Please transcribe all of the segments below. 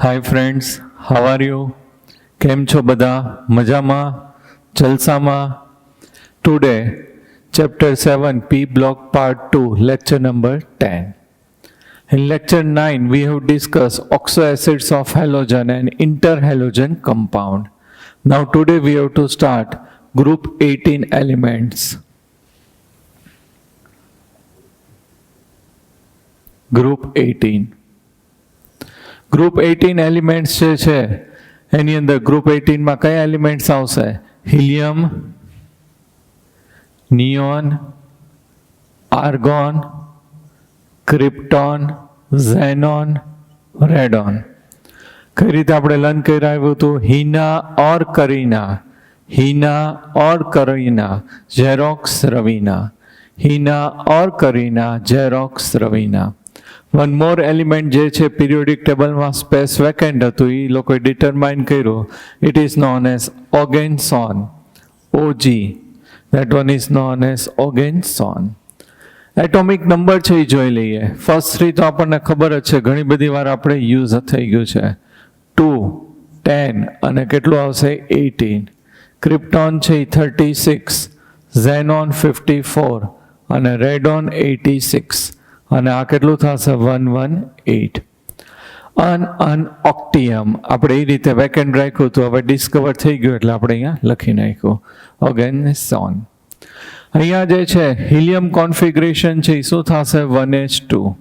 Hi friends, how are you? કેમ છો બધા? મજામાં? જલસામાં? Today, chapter 7, P block part 2, lecture number 10. In lecture 9, we have discussed oxoacids of halogen and interhalogen compound. Now today we have to start group 18 elements. Group 18. Group 18 elements જે છે એની અંદર group 18માં કયા એલિમેન્ટ્સ આવશે? Helium, neon, argon, krypton, xenon, radon. કઈ રીતે આપણે લર્ન કરી આવ્યું હતું? Hina or Kareena, Hina or Kareena, Xerox Raveena, Hina or Kareena, Xerox Raveena. One more element જે છે પીરિયોડિક ટેબલમાં સ્પેસ વેકેન્ટ હતું, એ લોકોએ ડિટરમાઇન કર્યું. It is known as oganesson, OG. That one is known as oganesson. Atomic number છે એ જોઈ લઈએ. ફર્સ્ટ થ્રી તો આપણને ખબર જ છે, ઘણી બધી વાર આપણે યુઝ થઈ ગયું છે. 2, 10 અને કેટલું આવશે? 18. ક્રિપ્ટોન છે એ 36, ઝેનોન 54 અને રેડોન 86 અને આ કેટલું થશે? 118. ઓક્ટિયમ આપણે એ રીતે વેકેન્ટ રાખ્યું હતું, હવે ડિસ્કવર થઈ ગયું એટલે આપણે અહીંયા લખી નાખ્યું ઓગેન્સોન. અહીંયા જે છે હિલિયમ કોન્ફિગરેશન છે એ શું થશે? 1s2.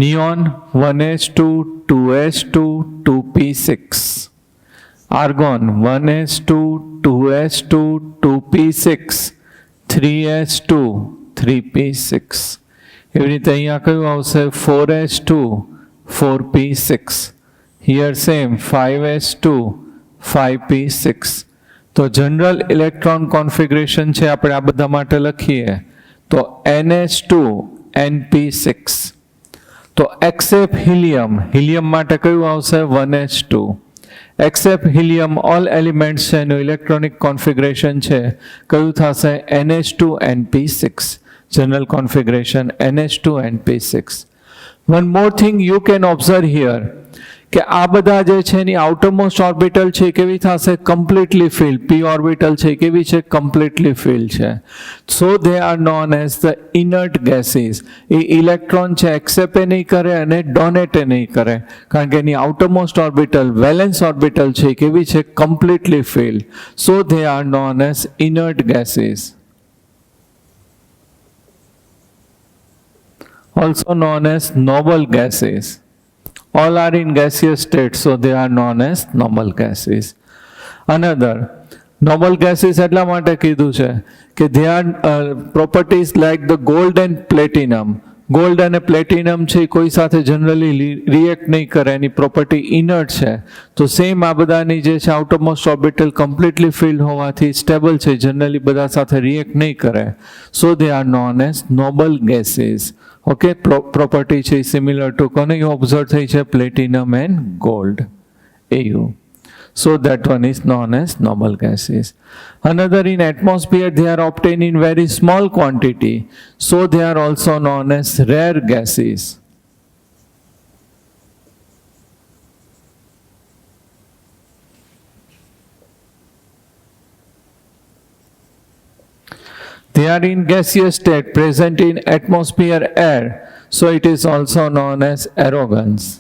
Neon 1s2, 2s2, 2p6. Argon 1s2, 2s2, 2p6, 3s2, 3p6. એવી રીતે અહીંયા કયું આવશે? 4s2, 4p6. Here same 5s2, 5p6. તો જનરલ ઇલેક્ટ્રોન કોન્ફિગરેશન છે આપણે આ બધા માટે લખીએ તો ns2, np6. તો એક્સેપ્ટ હિલિયમ, હિલિયમ માટે કયું આવશે? 1s2. Accept helium all elements છે એનું ઇલેક્ટ્રોનિક કોન્ફિગરેશન છે કયું થશે? nh2, np6. General configuration NH2 and P6. One more thing you can observe here કે આ બધા જે છે એની આઉટરમોસ્ટ ઓર્બિટલ છે કેવી થશે? Completely field. p ઓર્બિટલ છે કેવી છે? કમ્પ્લીટલી ફિલ્ડ છે. So they are known as the inert gases. એ ઇલેક્ટ્રોન છે એક્સેપ્ટ નહીં કરે અને ડોનેટ નહીં કરે, કારણ કે એની આઉટરમોસ્ટ ઓર્બિટલ વેલેન્સ ઓર્બિટલ છે કેવી છે? Completely filled. So they are known as inert gases. Also known as noble gases. All are in gaseous state, so they are known as noble gases. Another, noble gases એટલા માટે કીધું છે કે they are properties like the gold and platinum. Gold અને platinum છે કોઈ સાથે generally react નહીં કરે, એની પ્રોપર્ટી ઇનર્ટ છે. તો સેમ આ બધાની જે છે આઉટરમોસ્ટ ઓર્બિટલ કમ્પ્લીટલી ફિલ્ડ હોવાથી સ્ટેબલ છે, જનરલી બધા સાથે રિએક્ટ નહીં કરે. So they are known as noble gases. Okay, property છે સિમિલર ટુ કોને ઓબ્ઝર્વ થઈ છે? Platinum and gold. AU. So that one is known as noble gases. Another, in atmosphere they are obtained in very small quantity, so they are also known as rare gases. They are in gaseous state present in atmosphere air, so it is also known as aerogans.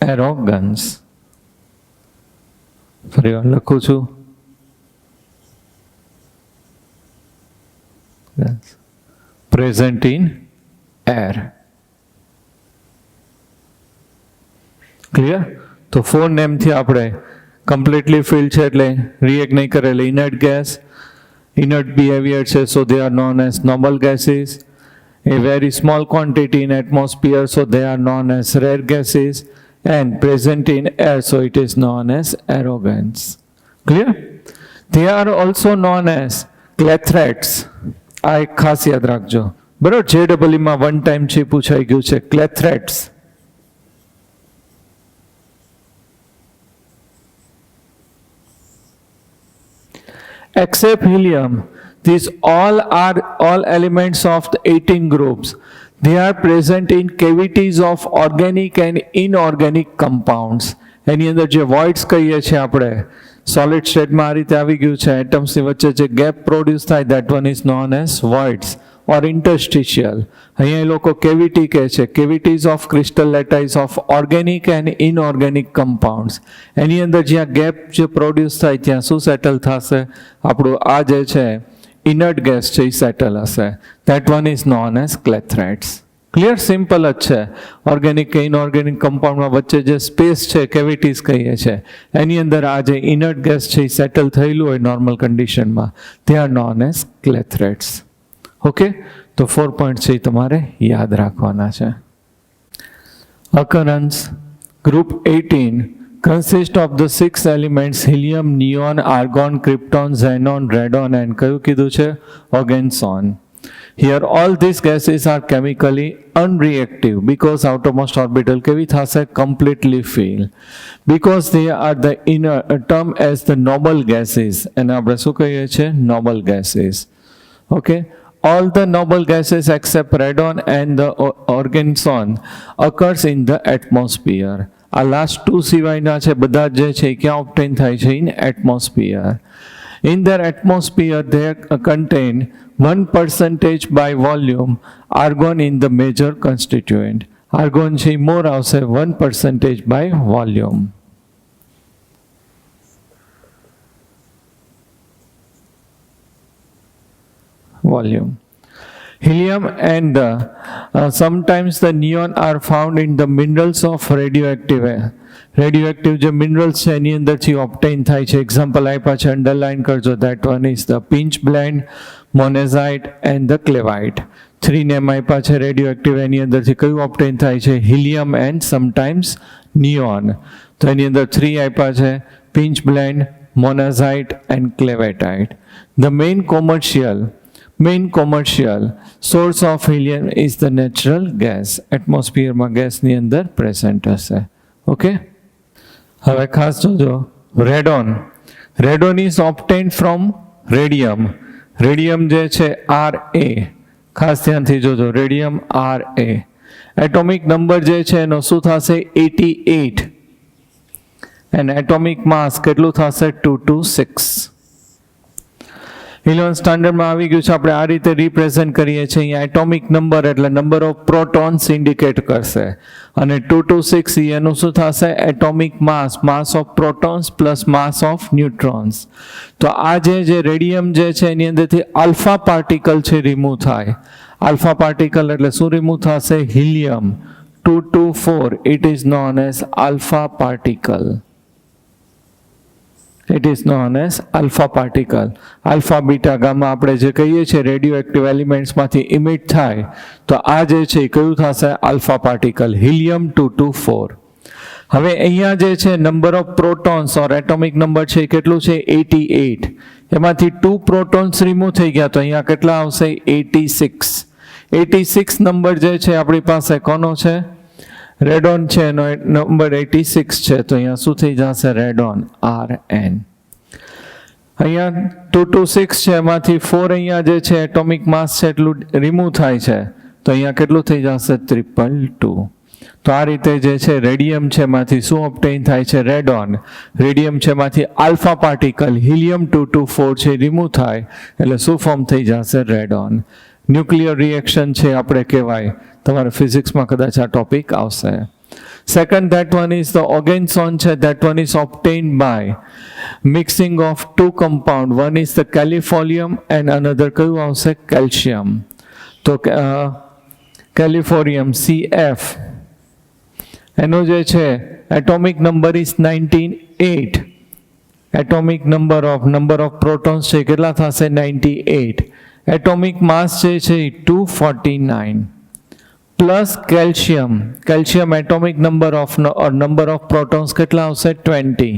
Aerogans. ફરી વાર લખું છું. Present in air. Clear? તો four નેમથી આપણે completely filled છે એટલે react નહીં કરે એટલે ઇનર્ટ ગેસ, ઇનર્ટ બિહેવિયર છે, so they are known as noble gases. A very small quantity in atmosphere, so they are known as rare gases, and present in air, so it is known as aerogans. Clear? They are also known as clathrates. આ એક ખાસ યાદ રાખજો, બરોબર? JEE માં one time છે પૂછાઈ ગયું છે clathrates. except helium, these all elements of the 18 groups. They are present in cavities of organic and inorganic compounds. એની અંદર જે voids કહીએ છીએ આપણે સોલિડ સ્ટેટમાં આ રીતે આવી ગયું છે, એટમ્સની વચ્ચે જે ગેપ પ્રોડ્યુસ થાય, that one is known as voids or interstitial. અહીંયા એ લોકો કેવિટી કહે છે, cavities of crystal lattice of organic and inorganic compounds. એની અંદર જ્યાં ગેપ જે પ્રોડ્યુસ થાય ત્યાં શું સેટલ થશે? આપણું આ જે છે ઇનર્ટ ગેસ છે એ સેટલ હશે. That one is known as clathrates. Clear, simple જ છે. ઓર્ગેનિક કે ઇનઓર્ગેનિક કમ્પાઉન્ડમાં વચ્ચે જે સ્પેસ છે કેવિટીઝ કહીએ છીએ, એની અંદર આ જે ઇનર્ટ ગેસ છે એ સેટલ થયેલું હોય નોર્મલ કન્ડિશનમાં, they are known as clathrates. Okay, તો 4 પોઈન્ટ છે એ તમારે યાદ રાખવાના છે. occurrence group 18 consists of the 6 elements helium, neon, argon, krypton, xenon, radon and કયું કીધું છે? organson. Here all these gases are chemically unreactive because outermost orbital કેવી થશે? completely filled. Because they are the inner term as the noble gases, અને આપણે શું કહીએ છીએ? noble gases. Okay, all the noble gases except radon and the organson occurs in the atmosphere. આ last 2 સિવાયના છે બધા જે છે ક્યાં ઓબ્ટેન થાય છે? In atmosphere. In their atmosphere, they contain 1% by volume argon in the major constituent. Argon છે more આવશે 1% by volume. Helium and sometimes the neon are found in the minerals of radioactive જે મિનરલ્સ છે એની અંદરથી ઓબ્ટેન થાય છે. Example આપ્યા છે, અંડરલાઇન કરજો. That one is the pinch blend, monazite and the cleveite. 3 name આપ્યા છે રેડિયો એક્ટિવ, એની અંદરથી કયું ઓબ્ટેન થાય છે? Helium and sometimes neon. તો એની અંદર 3 આપ્યા છે, pinch blend, monazite and cleveite. The main commercial source of helium is the natural gas. એટમોસ્ફિયરમાં ગેસની અંદર પ્રેઝન્ટ હશે. ઓકે, હવે ખાસ જોજો, radon is obtained from radium. Radium જે છે RA, ખાસ ધ્યાનથી જોજો, રેડિયમ RA. એટોમિક નંબર જે છે એનો શું થશે? 88 એન્ડ એટોમિક માસ કેટલું થશે? 226. હિલિયમ સ્ટાન્ડર્ડમાં આવી ગયું છે, આપણે આ રીતે રિપ્રેઝન્ટ કરીએ છીએ. અહીંયા એટોમિક નંબર એટલે નંબર ઓફ પ્રોટોન્સ ઇન્ડિકેટ કરશે, અને 226 એનું શું થશે? Atomic mass of protons plus mass of neutrons. તો આ જે રેડિયમ જે છે એની અંદરથી આલ્ફા પાર્ટિકલ છે રિમૂવ થાય. આલ્ફા પાર્ટિકલ એટલે શું રિમૂવ થશે? Helium 224. It is known as alpha particle. It is known as alpha particle. Alpha, beta, gamma આપણે જે કહીએ છીએ રેડિયો એક્ટિવ એલિમેન્ટ્સમાંથી ઇમિટ થાય, તો આ જે છે એ કયું થશે? Alpha particle, helium 224. હવે અહીંયા જે છે number of protons or atomic number છે કેટલું છે? 88. એમાંથી 2 પ્રોટોન્સ રિમૂવ થઈ ગયા, તો અહીંયા કેટલા આવશે? 86. 86 નંબર જે છે આપણી પાસે કોનો છે? રેડોન છે, એનો નંબર 86 છે, તો અહીંયા શું થઈ જશે? Radon RN. અહીંયા 226 છે, એમાંથી 4 અહીંયા જે છે એટોમિક માસ છે એટલું રિમૂવ થાય છે, તો અહીંયા કેટલું થઈ જશે? 222. તો આ રીતે જે છે રેડિયમ છે એમાંથી શું ઓબ્ટેન થાય છે? રેડોન. રેડિયમ છે એમાંથી આલ્ફા પાર્ટિકલ હિલિયમ 224 છે રિમૂવ થાય, એટલે શું ફોર્મ થઈ જશે? રેડોન. ન્યુક્લિયર રિએક્શન છે આપણે કહેવાય, તમારે ફિઝિક્સમાં કદાચ આ ટોપિક આવશે. Second, that one is the oganesson છે. That one is obtained by mixing of 2 compound. One is the californium and another કયું આવશે? કેલ્શિયમ. તો કેલિફોરિયમ CF, એનો જે છે atomic number is 98. Atomic number of protons છે કેટલા થશે? 98. એટોમિક માસ જે છે 249 plus calcium atomic number of protons કેટલા આવશે? 20.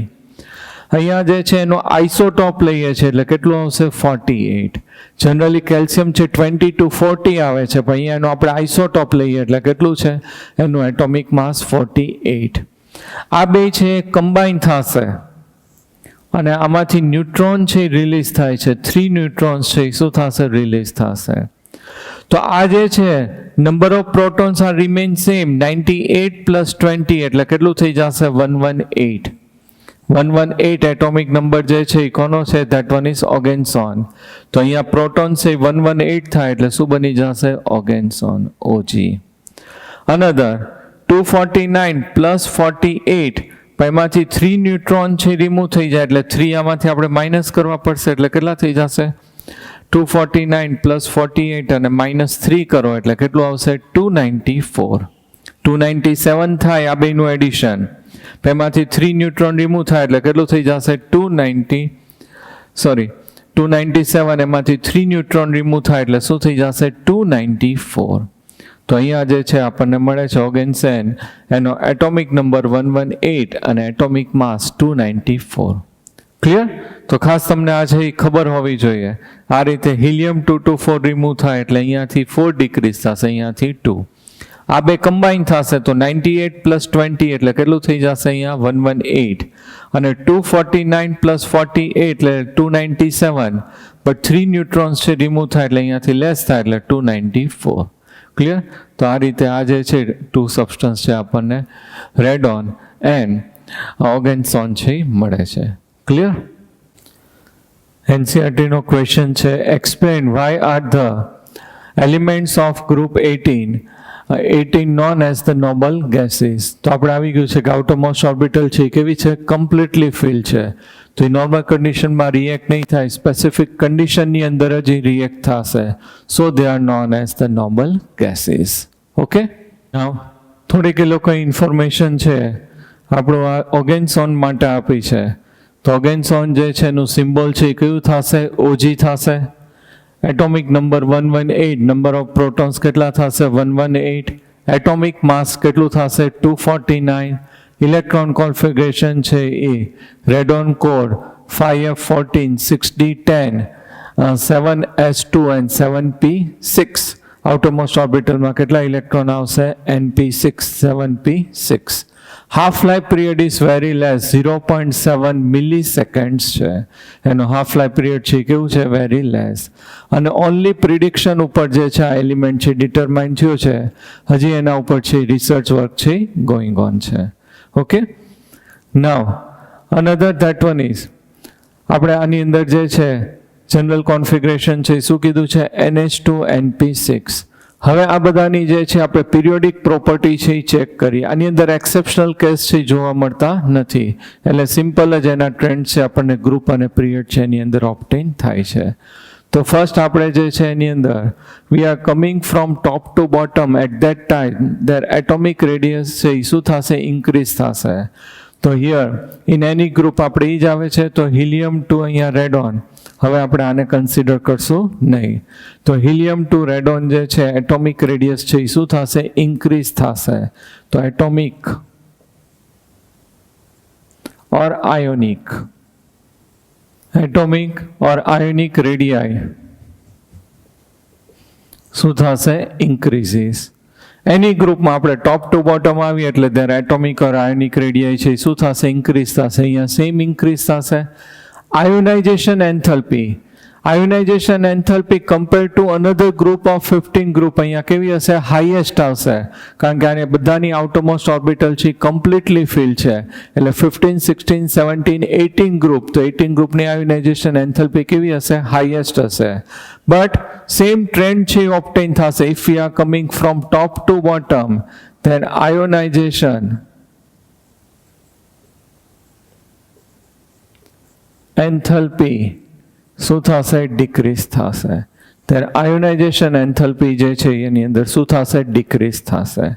અહીંયા જે છે એનો આઇસોટોપ લઈએ છીએ એટલે કેટલું આવશે? 48. જનરલી કેલ્શિયમ છે 20 to 40 આવે છે, પણ અહીંયા એનો આપણે આઇસોટોપ લઈએ એટલે કેટલું છે? એનું એટોમિક માસ 48. આ બે છે કમ્બાઈન થશે અને આમાંથી ન્યુટ્રોન છે રિલીઝ થાય છે, 3 ન્યુટ્રોન્સ છે શું થશે? રિલીઝ થશે. તો આ જે છે number of protons are remain same, 98 plus 20 એટલે કેટલું થઈ જશે? 118. 118 એટોમિક નંબર જે છે એ કોનો છે? That one is oganesson. તો અહીંયા પ્રોટોન છે 118 થાય એટલે શું બની જશે? ઓર્ગેન્સોન, OG. અનધર 249 પ્લસ 48, એમાંથી 3 ન્યુટ્રોન છે રિમૂવ થઈ જાય એટલે 3 આમાંથી આપણે માઇનસ કરવા પડશે એટલે કેટલા થઈ જશે? 249 પ્લસ 48 અને માઇનસ 3 કરો એટલે કેટલું આવશે? 294. 297 થાય આ બેનું એડિશન, એમાંથી 3 ન્યુટ્રોન રિમૂવ થાય એટલે કેટલું થઈ જશે? 297 એમાંથી 3 ન્યુટ્રોન રિમૂવ થાય એટલે શું થઈ જશે? 294. તો અહીંયા જે છે આપણને મળે છે ઓર્ગેન્સેન, એનો એટોમિક નંબર 118 અને એટોમિક માસ 294. ક્લિયર? તો ખાસ તમને આ છે એ ખબર હોવી જોઈએ. આ રીતે હિલિયમ 224 રિમૂવ થાય એટલે અહીંયાથી 4 ડિક્રીઝ થશે, અહીંયાથી 2. આ બે કમ્બાઈન થશે તો 98 પ્લસ 20 એટલે કેટલું થઈ જશે? અહીંયા 118. અને 249 પ્લસ 48 એટલે 297, બટ 3 ન્યુટ્રોન્સ છે રિમૂવ થાય એટલે અહીંયાથી લેસ થાય એટલે 294. ક્લિયર? તો આ રીતે આ જે છે 2 સબસ્ટન્સ છે આપણને રેડોન એન્ડ ઓર્ગેન્સોન છે મળે છે. ક્લિયર? એનસીઆરટીનો ક્વેશ્ચન છે, explain why are the elements of group 18 known as the noble gases. તો આપણે આવી ગયું છે કે આઉટરમોસ્ટ ઓર્બિટલ છે કેવી છે? કમ્પ્લીટલી ફિલ છે. તો એ નોર્મલ કન્ડિશનમાં રિએક્ટ નહીં થાય, સ્પેસિફિક કન્ડિશનની અંદર જ રિએક્ટ થશે. So they are known as the noble gases. Okay, now થોડીક એ લોકો ઇન્ફોર્મેશન છે આપણું આ ઓર્ગેન્સોન માટે આપી છે. તો ઓર્ગેન્સોન જે છે એનું સિમ્બોલ છે એ કયું થશે? OG થશે. Atomic number 118, number of protons કેટલા થશે? 118. એટોમિક માસ કેટલું થશે? 249. ઇલેક્ટ્રોન કોન્ફિગરેશન છે એ radon core 5F14 6D10 7S2 and 7p6. Outermost ઓર્બિટલમાં કેટલા ઇલેક્ટ્રોન આવશે? np6 7p6. Half life period is very less, 0.7 milliseconds છે એનો હાફ લાઈફ પિરિયડ છે. કેવું છે? Very less. અને ઓનલી પ્રિડિક્શન ઉપર જે છે આ એલિમેન્ટ છે ડિટરમાઇન થયો છે, હજી એના ઉપર છે રિસર્ચ વર્ક છે ગોઈંગ ઓન છે. Okay, now another that one is, આપણે આની અંદર જે છે જનરલ કોન્ફિગરેશન છે શું કીધું છે? NH2 NP6. હવે આ બધાની જે છે આપણે પિરિયોડિક પ્રોપર્ટી છે એ ચેક કરીએ. આની અંદર એક્સેપ્શનલ કેસ છે જોવા મળતા નથી, એટલે સિમ્પલ જ એના ટ્રેન્ડ છે આપણને ગ્રુપ અને પિરિયડ છે એની અંદર ઓબ્ટેન થાય છે. તો ફર્સ્ટ આપણે જે છે એની અંદર we are coming from top to bottom at that time there atomic radius છે એ શું થશે? ઇન્ક્રીઝ થશે. તો હિયર ઇન એની ગ્રુપ આપણે એ જ આવે છે. તો હિલિયમ 2 અહીંયા રેડોન, હવે આપણે આને કન્સિડર કરશું નહીં. તો હિલિયમ 2 રેડોન જે છે એટોમિક રેડિયસ છે એ શું થશે? ઇન્ક્રીઝ થશે. તો એટોમિક और आयोनिक, एटॉमिक और आयोनिक रेडियाई શું થશે? ઇન્ક્રીઝીસ. એની ગ્રુપમાં આપણે ટોપ ટુ બોટમ આવીએ એટલે ત્યારે એટોમિક ઓર આયોનિક રેડિયાઈ છે શું થશે? ઇન્ક્રીઝ થશે. અહીંયા સેમ ઇન્ક્રીઝ થશે. Ionization enthalpy, ionization enthalpy compare to another group of 15 group અહીંયા કેવી હશે? હાઈએસ્ટ આવશે, કારણ કે આને બધાની આઉટરમોસ્ટ ઓર્બિટલ છે કમ્પ્લીટલી ફિલ છે. એટલે 15, 16, 17, 18 ગ્રુપ, તો 18 ગ્રુપની આયોનાઇઝેશન એન્થલ્પી કેવી હશે? હાઈએસ્ટ હશે. બટ સેમ ટ્રેન્ડ છે ઓબ્ટેન થશે if we are coming from top to bottom, then ionization enthalpy શું થશે? ડિક્રીઝ થશે. ત્યારે આયોનાઇઝેશન એન્થલ્પી જે છે એની અંદર શું થશે? ડિક્રીઝ થશે.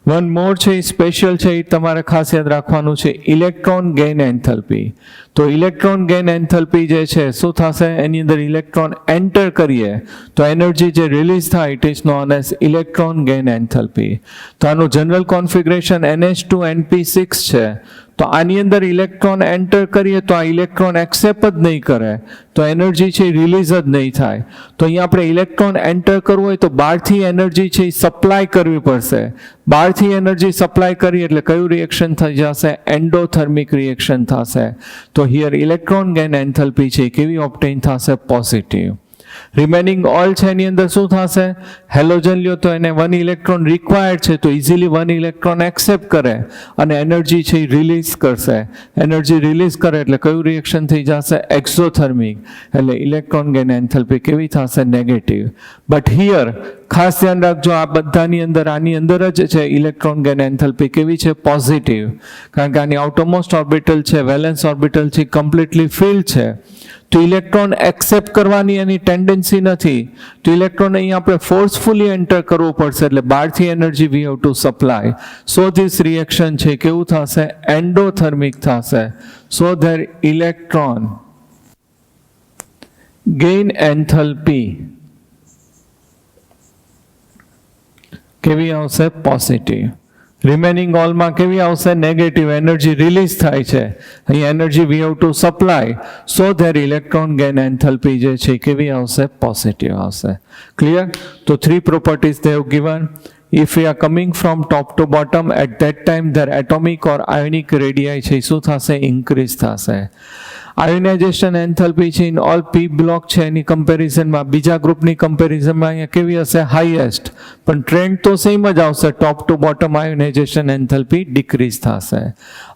વન મોર છે એ સ્પેશિયલ છે એ તમારે ખાસ યાદ રાખવાનું છે, ઇલેક્ટ્રોન ગેઇન એન્થલ્પી. તો ઇલેક્ટ્રોન ગેઇન એન્થલ્પી જે છે શું થશે? એની અંદર ઇલેક્ટ્રોન એન્ટર કરીએ તો એનર્જી જે રિલીઝ થાય it is known as electron gain enthalpy. તો આનું જનરલ કોન્ફિગરેશન NH2 NP6 છે. તો આની અંદર ઇલેક્ટ્રોન એન્ટર કરીએ તો આ ઇલેક્ટ્રોન એક્સેપ્ટ જ નહીં કરે, તો એનર્જી છે રિલીઝ જ નહીં થાય. તો અહીંયા આપણે ઇલેક્ટ્રોન એન્ટર કરવું હોય તો બહારથી એનર્જી છે એ સપ્લાય કરવી પડશે. બહારથી એનર્જી સપ્લાય કરી એટલે કયું રિએક્શન થઈ જશે? એન્ડોથર્મિક રિએક્શન થશે. તો હિયર ઇલેક્ટ્રોન ગેઇન એન્થેલ્પી છે કેવી ઓબ્ટેન થશે? પોઝિટિવ. રિમેનિંગ ઓલ છે એની અંદર શું થશે? હેલોજન લ્યો તો એને 1 ઇલેક્ટ્રોન રિક્વાયર્ડ છે તો ઇઝીલી 1 ઇલેક્ટ્રોન એક્સેપ્ટ કરે અને એનર્જી છે એ રિલીઝ કરશે. એનર્જી રિલીઝ કરે એટલે કયું રિએક્શન થઈ જશે? એક્ઝોથર્મિક. એટલે ઇલેક્ટ્રોન ગેઇન એન્થેલ્પી કેવી થશે? નેગેટિવ. બટ હિયર ખાસ ધ્યાન રાખજો, આ બધાની અંદર આની અંદર જ છે ઇલેક્ટ્રોન ગેઇન એન્થેલ્પી કેવી છે? પોઝિટિવ. કારણ કે આની આઉટરમોસ્ટ ઓર્બિટલ છે, વેલેન્સ ઓર્બિટલ છે, કમ્પ્લીટલી ફિલ્ડ છે. તો ઇલેક્ટ્રોન એક્સેપ્ટ કરવાની એની ટેન્ડન્સી નથી. તો ઇલેક્ટ્રોન અહીં આપણે ફોર્સફુલી એન્ટર કરવું પડશે એટલે બહારથી energy we have to supply. So this reaction છે કેવું થશે? એન્ડોથર્મિક થશે. સો ધેર ઇલેક્ટ્રોન ગેઇન એન્થેલ્પી કેવી આવશે? પોઝિટિવ. રિમેનિંગ ઓલમાં કેવી આવશે? નેગેટિવ. એનર્જી રિલીઝ થાય છે, અહીં energy we have to supply. So there electron gain enthalpy જે છે કેવી આવશે? પોઝિટિવ આવશે. ક્લિયર? તો 3 properties they have given. If we are coming from top to bottom, at that time their atomic or ionic radii છે શું થશે? Increase થશે. આયોનાઇઝેશન એન્થેલ્પી છે ઇન ઓલ પી બ્લોક છે એની કમ્પેરિઝનમાં બીજા ગ્રુપની કમ્પેરિઝનમાં અહીંયા કેવી હશે? હાઈએસ્ટ. પણ ટ્રેન્ડ તો સેમ જ આવશે. ટોપ ટુ બોટમ આયોનાઇઝેશન એન્થેલ્પી ડિક્રીઝ થશે.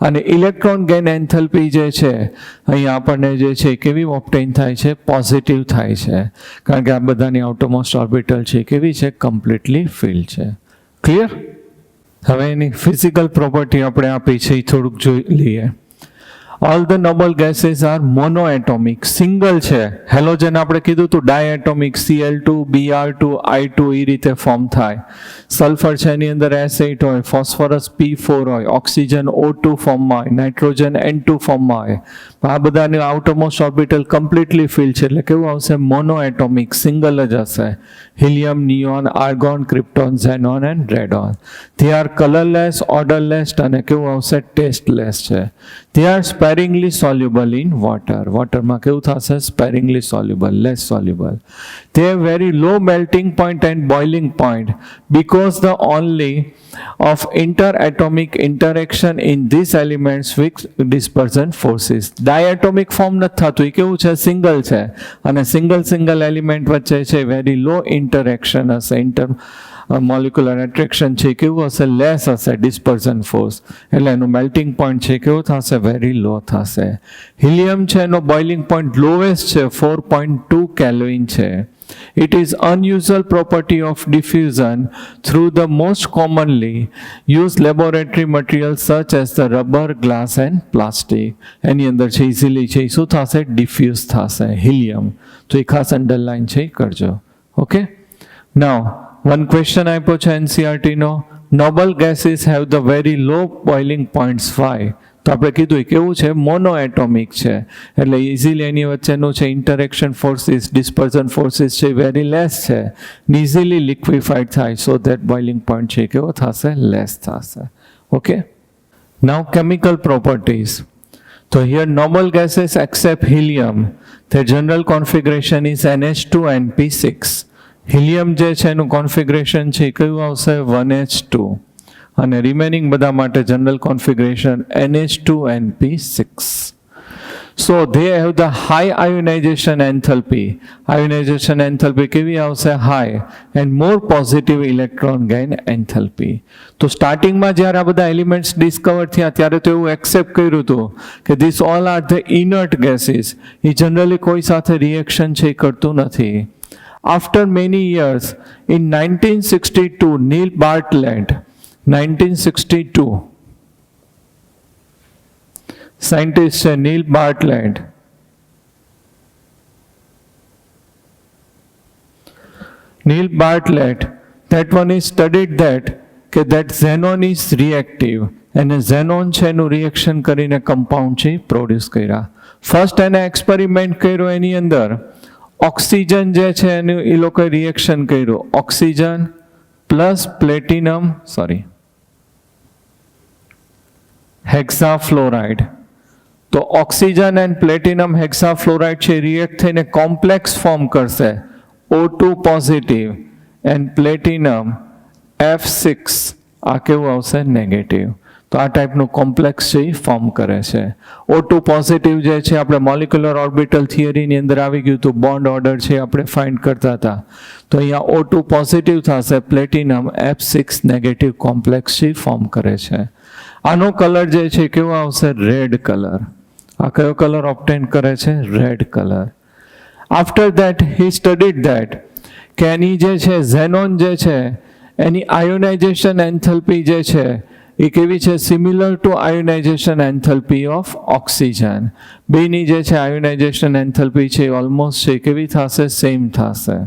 અને ઇલેક્ટ્રોન ગેઇન એન્થેલ્પી જે છે અહીંયા આપણને જે છે કેવી ઓબ્ટેન થાય છે? પોઝિટિવ થાય છે. કારણ કે આ બધાની આઉટરમોસ્ટ ઓર્બિટલ છે કેવી છે? કમ્પ્લીટલી ફિલ્ડ છે. ક્લિયર? હવે એની ફિઝિકલ પ્રોપર્ટી આપણે આપી છે એ થોડુંક જોઈ લઈએ. All the noble gases are monoatomic, single છે. હેલોજન આપણે કીધું તો ડાયએટોમિક, Cl2, Br2, I2 એ રીતે ફોર્મ થાય. સલ્ફર છે એની અંદર S8 હોય, ફોસ્ફરસ P4 હોય, ઓક્સિજન O2 ફોર્મમાં હોય, નાઇટ્રોજન N2 ફોર્મમાં હોય. આ બધાની આઉટરમોસ્ટ ઓર્બિટલ કમ્પ્લીટલી ફિલ્ડ છે એટલે કેવું આવશે? મોનોએટોમિક, સિંગલ જ હશે. Helium, neon, argon, krypton, xenon and radon. They are colorless, odorless અને કેવું આવશે? ટેસ્ટલેસ છે. They are sparingly soluble in water. વોટરમાં કેવું થશે? sparingly soluble, less soluble. They have very low melting point and boiling point because the only of interatomic interaction in these elements with dispersion forces. Diatomic form નથી થતું, એ કેવું છે? Single છે. અને single element વચ્ચે છે વેરી લો interaction હશે. Molecular attraction છે કેવું હશે? લેસ હશે. ડિસ્પર્ઝન ફોર્સ એટલે એનું મેલ્ટિંગ પોઈન્ટ છે કેવું થશે? વેરી લો થશે. હિલિયમ છે એનો બોઇલિંગ પોઈન્ટ લોએસ્ટ છે, 4.2 કેલ્વિન છે. It is unusual property of diffusion through the most commonly used laboratory materials such as the rubber, glass and plastic. એની અંદર છે ઇઝીલી છે શું થશે? ડિફ્યુઝ થશે. હિલિયમ તો એ ખાસ અંડરલાઇન છે કરજો. ઓકે. નાઉ one question આપ્યો છે NCERT no. Noble gases have the very low boiling points. Why? તો આપણે કીધું કેવું છે? મોનોએટોમિક છે એટલે ઇઝીલી એની વચ્ચેનું છે ઇન્ટરેક્શન ફોર્સિસ, ડિસ્પર્ઝન ફોર્સિસ છે વેરી લેસ છે, ઇઝીલી લિક્વિફાઈડ થાય. સો ધેટ બોઇલિંગ પોઈન્ટ છે કેવો થશે? લેસ થશે. ઓકે. નાઉ કેમિકલ પ્રોપર્ટીઝ. તો here noble gases except helium, their general configuration is NH2NP6. Helium જે છે એનું કોન્ફિગરેશન છે કયું આવશે? 1H2 અને રિમેનિંગ બધા માટે general configuration NH2NP6. So they have the high ionization enthalpy. Ionization enthalpy કેવી આવશે? high and more positive electron gain enthalpy. તો સ્ટાર્ટિંગમાં જ્યારે આ બધા એલિમેન્ટ્સ ડિસ્કવર થયા ત્યારે તો એવું એક્સેપ્ટ કર્યું હતું કે this all are the inert gases. A generally કોઈ સાથે રિએક્શન છે એ કરતું નથી. After many years, in 1962, Neil Bartlett, 1962, scientist Neil Bartlett, that one is studied that xenon is reactive and xenon છે એનું રિએક્શન કરીને કમ્પાઉન્ડ છે પ્રોડ્યુસ કર્યા. ફર્સ્ટ એને એક્સપેરિમેન્ટ કર્યો એની અંદર ઓક્સિજન જે છે એનું એ લોકોએ રિએક્શન કર્યું. Oxygen plus platinum hexafluoride. તો ઓક્સિજન એન્ડ પ્લેટિનમ હેક્સાફ્લોરાઇડ છે રિએક્ટ થઈને કોમ્પ્લેક્સ ફોર્મ કરશે O2 positive and platinum F6. આ કેવું આવશે? નેગેટિવ. તો આ ટાઈપનું કોમ્પ્લેક્સ છે એ ફોર્મ કરે છે. O2 પોઝિટિવ જે છે આપણે મોલિક્યુલર ઓર્બિટલ થિયરીની અંદર આવી ગયું હતું, બોન્ડ ઓર્ડર છે આપણે ફાઇન્ડ કરતા હતા. તો અહીંયા O2 પોઝિટિવ થશે, પ્લેટિનમ F6 નેગેટિવ કોમ્પ્લેક્સ છે ફોર્મ કરે છે. આનો કલર જે છે કેવો આવશે? Red colour. આ કયો કલર ઓબ્ટેન કરે છે? Red colour. After that he studied that કે એની જે છે ઝેનોન જે છે એની આયોનાઇઝેશન એન્થલ્પી જે છે એ કેવી છે? Similar to ionization enthalpy of oxygen. બેની જે છે આયોનાઇઝેશન એન્થલ્પી છે ઓલમોસ્ટ છે કેવી થશે? સેમ થશે.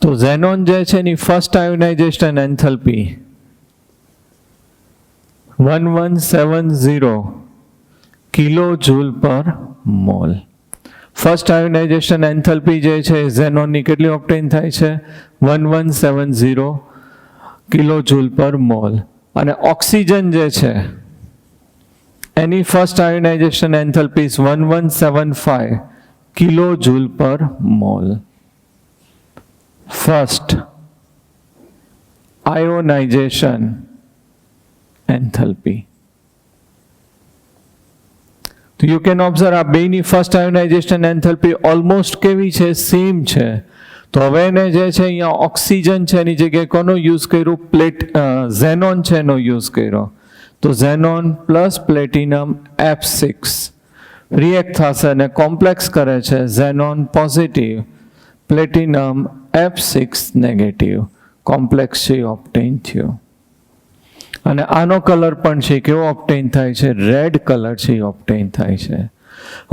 તો ઝેનોન જે છે એની first ionization enthalpy 1170 kilo joule per mole. First ionization enthalpy જે છે ઝેનોનની કેટલી ઓબ્ટેન થાય છે? 1170 કિલો જૂલ પર મોલ. અને ઓક્સિજન જે છે એની first ionization enthalpy 1175 kilo joule per mole. First ionization enthalpy. તો યુ કેન ઓબ્ઝર્વ આ બેની ફર્સ્ટ આયોનાઇઝેશન એન્થલ્પી ઓલમોસ્ટ કેવી છે? સેમ છે. તો હવે એને જે છે અહીંયા ઓક્સિજન છે એની જગ્યાએ કોનો યુઝ કર્યું? ઝેનોન છે એનો યુઝ કર્યો. તો xenon plus platinum F6 react થશે અને કોમ્પ્લેક્સ કરે છે xenon positive platinum F6 negative complex છે ઓબ્ટેન થયો. અને આનો કલર પણ છે કેવો ઓબ્ટેન થાય છે? રેડ કલર છે ઓબ્ટેન થાય છે.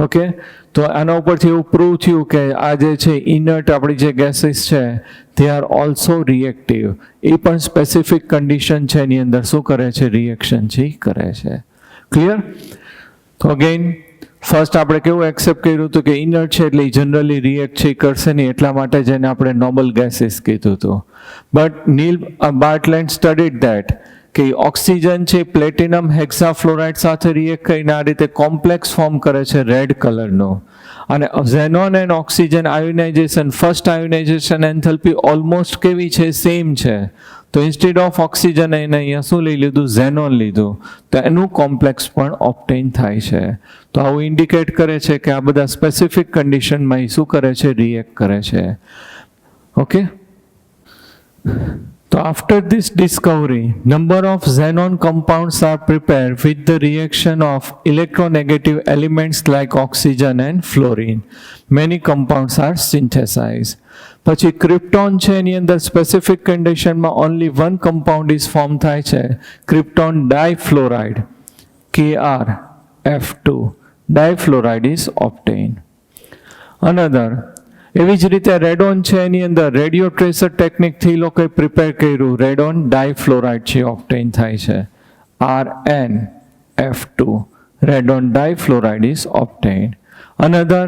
ઓકે, તો આના ઉપરથી એવું પ્રૂવ થયું કે આ જે છે ઇનર્ટ આપણી જે ગેસીસ છે they are also reactive. એ પણ સ્પેસિફિક કન્ડિશન છે એની અંદર શું કરે છે? રિએક્શન છે કરે છે. ક્લિયર? તો અગેન ફર્સ્ટ આપણે કેવું એક્સેપ્ટ કર્યું હતું કે ઇનર્ટ છે એટલે જનરલી રિએક્ટ છે કરશે નહીં, એટલા માટે જેને આપણે નોબલ ગેસીસ કીધું હતું. બટ નીલ બાર્ટલેન્ડ સ્ટડીડ ધેટ કે ઓક્સિજન છે પ્લેટિનમ હેક્સાફ્લોરાઇડ સાથે રિએક્ટ કરીને આ રીતે કોમ્પ્લેક્સ ફોર્મ કરે છે રેડ કલરનું. અને xenon and oxygen ionization first ionization enthalpy almost કેવી છે? સેમ છે. તો ઇન્સ્ટેડ ઓફ ઓક્સિજન એને અહીંયા શું લઈ લીધું? ઝેનોન લીધું. તો એનું કોમ્પ્લેક્સ પણ ઓબ્ટેન થાય છે. તો આવું ઇન્ડિકેટ કરે છે કે આ બધા સ્પેસિફિક કન્ડિશનમાં શું કરે છે? રિએક્ટ કરે છે. Okay. So after this discovery, number of xenon compounds are prepared with the reaction of electronegative elements like oxygen and fluorine. Many compounds are synthesized. પછી ક્રિપ્ટોન છે એની અંદર સ્પેસિફિક કન્ડિશનમાં only one compound is formed થાય છે, krypton difluoride KrF2. Difluoride is obtained. Another એવી જ રીતે રેડોન છે એની અંદર રેડિયો ટ્રેસર ટેકનિકથી લોકોએ પ્રિપેર કર્યું, રેડોન ડાયફ્લોરાઇડ છે ઓબ્ટેન થાય છે RnF2. Radon difluoride is obtained. Another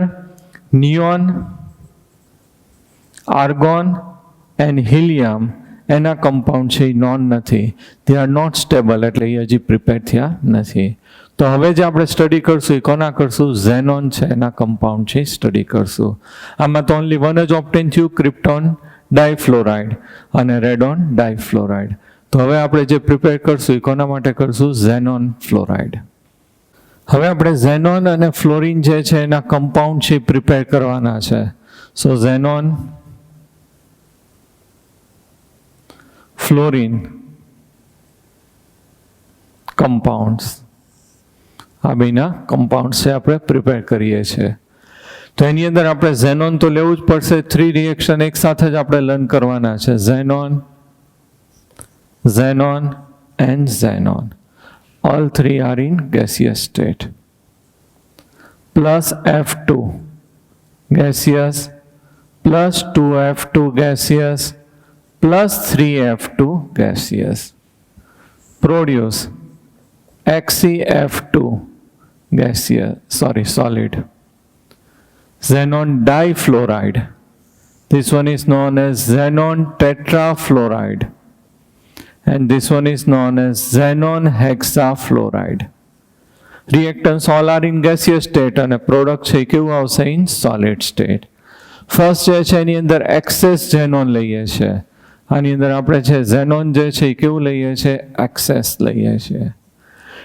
neon, argon and helium એના કમ્પાઉન્ડ છે એ નોન નથી, દે આર નોટ સ્ટેબલ, એટલે એ હજી પ્રિપેર થયા નથી. તો હવે જે આપણે સ્ટડી કરશું એ કોના કરશું? ઝેનોન છે એના કમ્પાઉન્ડ છે સ્ટડી કરશું. આમાં તો ઓનલી વન જ ઓબ્ટેન થયું, ક્રિપ્ટોન ડાયફ્લોરાઇડ અને રેડોન ડાયફ્લોરાઇડ. તો હવે આપણે જે પ્રિપેર કરશું એ કોના માટે કરશું? Xenon fluoride. હવે આપણે ઝેનોન અને ફ્લોરિન જે છે એના કમ્પાઉન્ડ છે પ્રિપેર કરવાના છે. સો ઝેનોન ફ્લોરિન કમ્પાઉન્ડ્સ, આ બેના કમ્પાઉન્ડ છે આપણે પ્રિપેર કરીએ છીએ. તો એની અંદર આપણે ઝેનોન તો લેવું જ પડશે. 3 રિએક્શન એક સાથે જ આપણે લર્ન કરવાના છે. Xenon, xenon and xenon. All three are in gaseous state. Plus F2 gaseous, plus 2F2 gaseous, plus 3F2 gaseous. Produce XeF2 gaseous, solid. Xenon difluoride. This one is known as xenon tetrafluoride. And this one is known as xenon hexafluoride. Reactants all are in gaseous state અને product છે કેવું આવશે in solid state. First જે છે એની અંદર access xenon લઈએ છે, આની અંદર આપણે છે ઝેનોન જે છે એ કેવું લઈએ છે એક્સેસ લઈએ છે.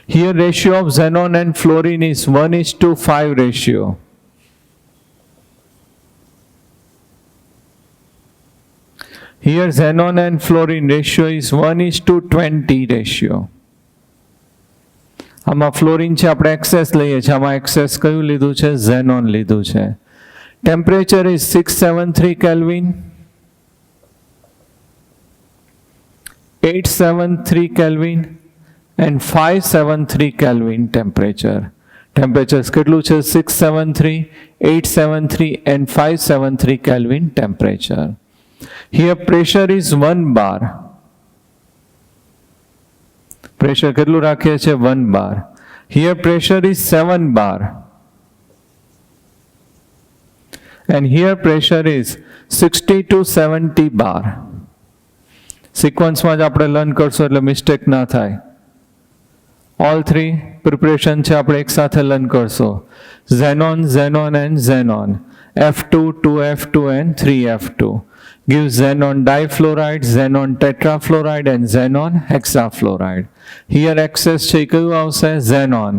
Here ratio of xenon and fluorine is 1:5 ratio. Here xenon and fluorine ratio is 1:20 ratio. આમાં ફ્લોરિન છે આપણે એક્સેસ લઈએ છીએ, આમાં એક્સેસ કયું લીધું છે ઝેનોન લીધું છે. Temperature is 673 Kelvin, 873 Kelvin and 573 Kelvin temperature. Temperatures કેટલું છે 673, 873 and 573 Kelvin temperature. Here pressure is 1 bar. Pressure કેટલું રાખીએ છીએ 1 bar. Here pressure is 7 bar. And here pressure is 60 to 70 bar. સિક્વન્સમાં જ આપણે લર્ન કરશો એટલે મિસ્ટેક ના થાય. ઓલ થ્રી પ્રિપરેશન છે આપણે એક સાથે લર્ન કરશો. Xenon, xenon and xenon. F2, 2F2 and 3F2 gives xenon difluoride, xenon tetrafluoride and xenon hexafluoride. Here excess છે કયું આવશે xenon.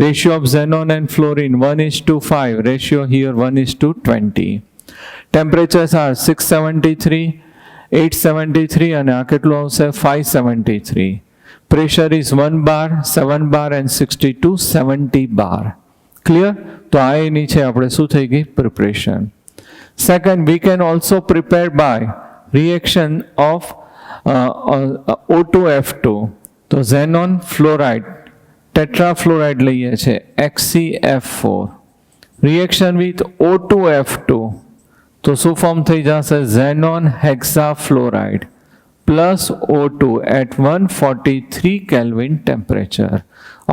Ratio of xenon and fluorine 1:5. Ratio here 1:20. Temperatures are 673, 873 અને આ કેટલું આવશે 573. Pressure is 1 bar, 7 bar and 60 to 70 bar. Clear? તો આ એની છે આપણે શું થઈ ગઈ preparation. Second, we can also prepare by reaction of O2F2. તો xenon fluoride tetrafluoride લઈએ છે XeF4. Reaction with O2F2 તો શું ફોર્મ થઈ જશે xenon hexafluoride plus O2 at 143 Kelvin temperature.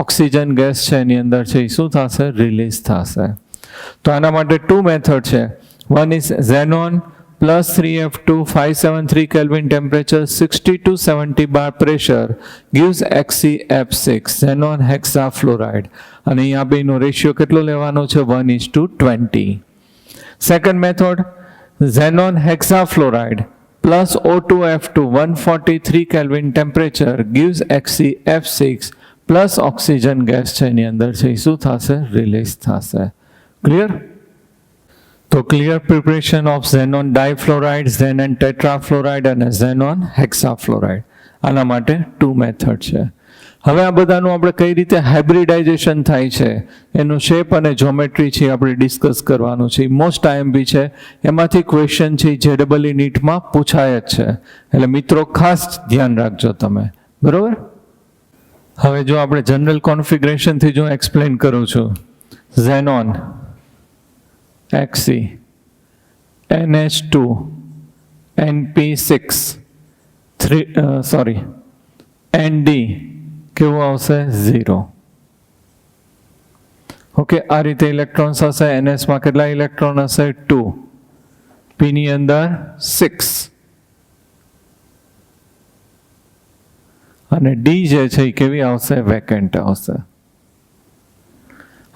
Oxygen gas છે એની અંદર છે એ શું થશે રિલીઝ થશે. તો આના માટે 2 મેથડ છે. One is xenon plus 3F2, 573 Kelvin temperature, 60 to 70 bar pressure gives XeF6, xenon hexafluoride. અને અહીંયા બેનો રેશિયો કેટલો લેવાનો છે 1:20. Second method, xenon hexafluoride plus O2F2, 143 Kelvin temperature gives XeF6 plus oxygen gas છે એની અંદર છે શું થશે રિલીઝ થશે. ક્લિયર? તો clear preparation of xenon ડાયફ્લોરાઇડ, xenon ટેટ્રાફ્લોરાઇડ અને xenon હેક્સાફ્લોરાઇડ. આના માટે 2 મેથડ છે. હવે આ બધાનું આપણે કઈ રીતે હાઇબ્રિડાઇઝેશન થાય છે એનું શેપ અને જ્યોમેટ્રી છે આપણે ડિસ્કસ કરવાનું છે. મોસ્ટ આઈએમપી છે, એમાંથી ક્વેશ્ચન છે JEE નીટમાં પૂછાય જ છે, એટલે મિત્રો ખાસ ધ્યાન રાખજો તમે. બરોબર? હવે જો આપણે જનરલ કોન્ફિગરેશનથી જો એક્સપ્લેન કરું છું. xenon Xe NH2 NP6 ND કેવું આવશે 0. ઓકે, આ રીતે ઇલેક્ટ્રોન્સ હશે. NS માં કેટલા ઇલેક્ટ્રોન હશે 2, P ની અંદર 6 અને D જે છે એ કેવી આવશે વેકેન્ટ આવશે.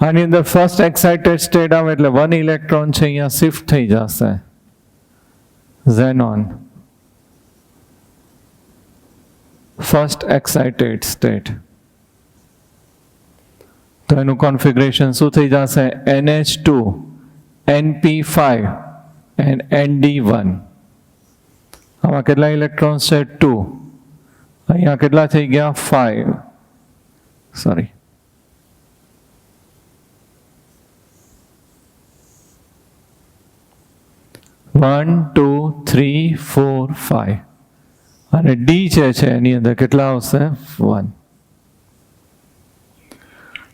આની અંદર ફર્સ્ટ એક્સાઇટેડ સ્ટેટ આવે એટલે 1 ઇલેક્ટ્રોન છે અહીંયા શિફ્ટ થઈ જશે xenon ફર્સ્ટ એક્સાઇટેડ સ્ટેટ. તો એનું કોન્ફિગરેશન શું થઈ જશે NH2 NP5 and ND1. આમાં કેટલા ઇલેક્ટ્રોન્સ છે 2, અહીંયા કેટલા થઈ ગયા 5. સોરી, 1 2 3 4 5 અને D જે છે એની અંદર કેટલા આવશે 1.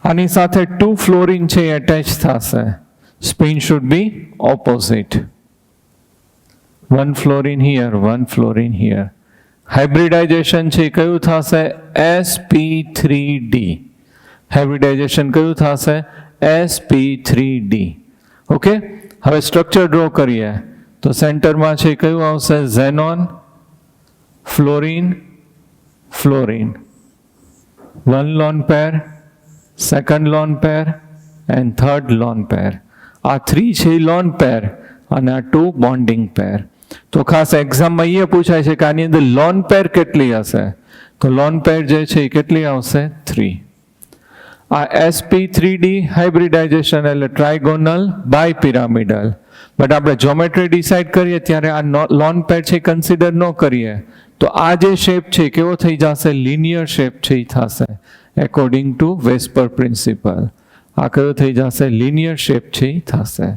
આની સાથે 2 ફ્લોરિન છે એટેચ થશે. Spin should be opposite. 1 fluorine here, 1 fluorine here. Hybridisation છે કયું થશે sp3d. હાઇબ્રિડાઇઝેશન કયું થશે sp3d. ઓકે, હવે સ્ટ્રક્ચર ડ્રો કરીએ. તો સેન્ટરમાં છે કયું આવશે xenon fluorine fluorine. 1 lone pair second lone pair and third loan pair. આ 3 છે એ લોન પેર અને આ 2 બોન્ડિંગ પેર. તો ખાસ એક્ઝામમાં અહીંયા પૂછાય છે કે આની અંદર લોન પેર કેટલી હશે? તો લોન પેર જે છે એ કેટલી આવશે? 3. આ sp3d હાઇબ્રિડાઇઝેશન એટલે ટ્રાઇગોનલ બાયપિરામિડલ. બટ આપણે જ્યોમેટ્રી ડિસાઇડ કરીએ ત્યારે આ લોન પેર છે કન્સિડર ન કરીએ તો આ જે શેપ છે કેવો થઈ જશે? લિનિયર શેપ છે એ થશે એકોર્ડિંગ ટુ વેસ્પર પ્રિન્સિપલ. આ કયો થઈ જશે? લિનિયર શેપ છે એ થશે.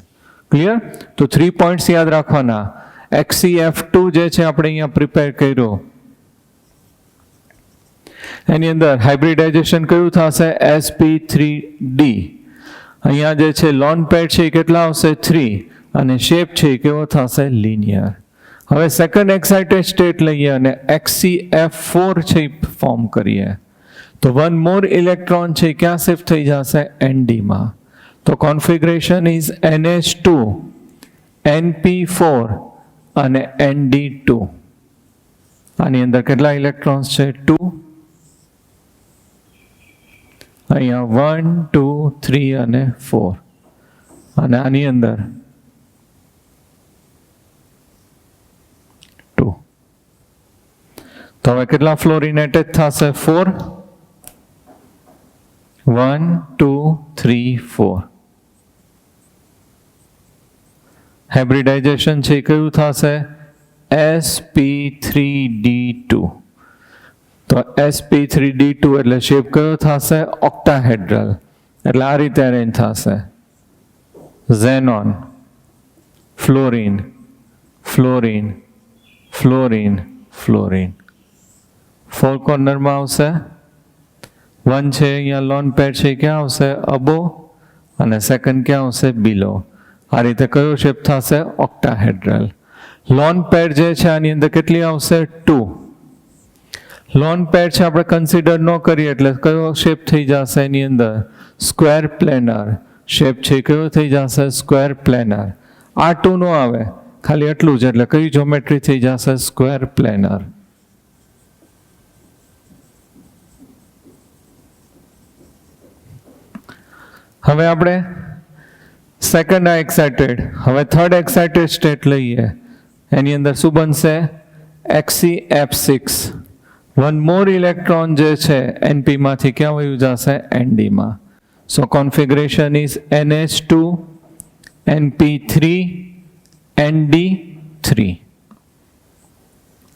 ક્લિયર? તો 3 પોઈન્ટ્સ યાદ રાખવાના. XCF2 જે છે આપણે અહીંયા પ્રિપેર કર્યો એની અંદર હાઇબ્રિડાઇઝેશન કયું થશે? sp3d. અહીંયા જે છે લોન પેર છે એ કેટલા આવશે? 3 અને શેપ છે એ કેવો થશે? લિનિયર. હવે સેકન્ડ એક્સાઇટેડ સ્ટેટ લઈએ અને XCF4 છે એ ફોર્મ કરીએ તો 1 મોર ઇલેક્ટ્રોન છે ક્યાં શિફ્ટ થઈ જશે? ND માં. તો કોન્ફિગરેશન ઇઝ NH2 NP4 અને ND2. આની અંદર કેટલા ઇલેક્ટ્રોન્સ છે? 2. અહીંયા 1 2 3 અને 4 અને આની અંદર 2. તો હવે કેટલા ફ્લોરિન એટેચ થશે? 4. 1 2 3 4. હાઇબ્રિડાઇઝેશન છે કયું થશે? sp3d2. તો sp3d2 એટલે શેપ કયો થશે? ઓક્ટાહેડ્રલ. એટલે આ રીતે અરેન્જ થશે. Xenon, fluorine, fluorine, fluorine, fluorine. 4 કોર્નરમાં આવશે. 1 છે અહીંયા લોન પેર છે ક્યાં આવશે? અબો અને સેકન્ડ ક્યાં આવશે? બિલો. આ રીતે કયો શેપ થશે? ઓક્ટાહેડ્રલ. લોન પેર જે છે આની અંદર કેટલી આવશે? 2. લોન પેર છે આપણે કન્સિડર ન કરીએ એટલે કયો શેપ થઈ જશે એની અંદર? Square planar. શેપ છે કયો થઈ જશે? Square planar. આ 2 નો આવે, ખાલી એટલું જ. એટલે કઈ જ્યોમેટ્રી થઈ જશે? Square planar. હવે આપણે સેકન્ડ આ એક્સાઇટેડ. હવે થર્ડ એક્સાઇટેડ સ્ટેટ લઈએ એની અંદર શું બનશે? XCF6. 1 મોર ઇલેક્ટ્રોન જે છે NP માંથી ક્યાં વયું જશે? ND માં. So configuration is NH2 NP3 ND3.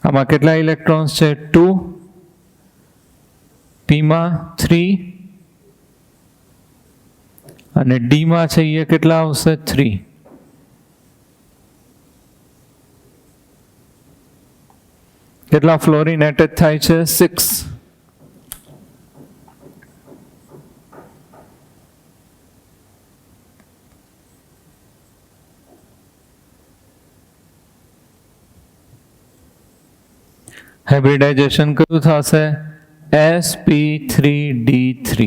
આમાં કેટલા ઇલેક્ટ્રોન્સ છે? 2. P માં 3 અને D માં છે એ કેટલા આવશે? 3. કેટલા ફ્લોરિન એટેચ થાય છે? 6. હાઇબ્રિડાઇઝેશન કયું થશે? sp3d3.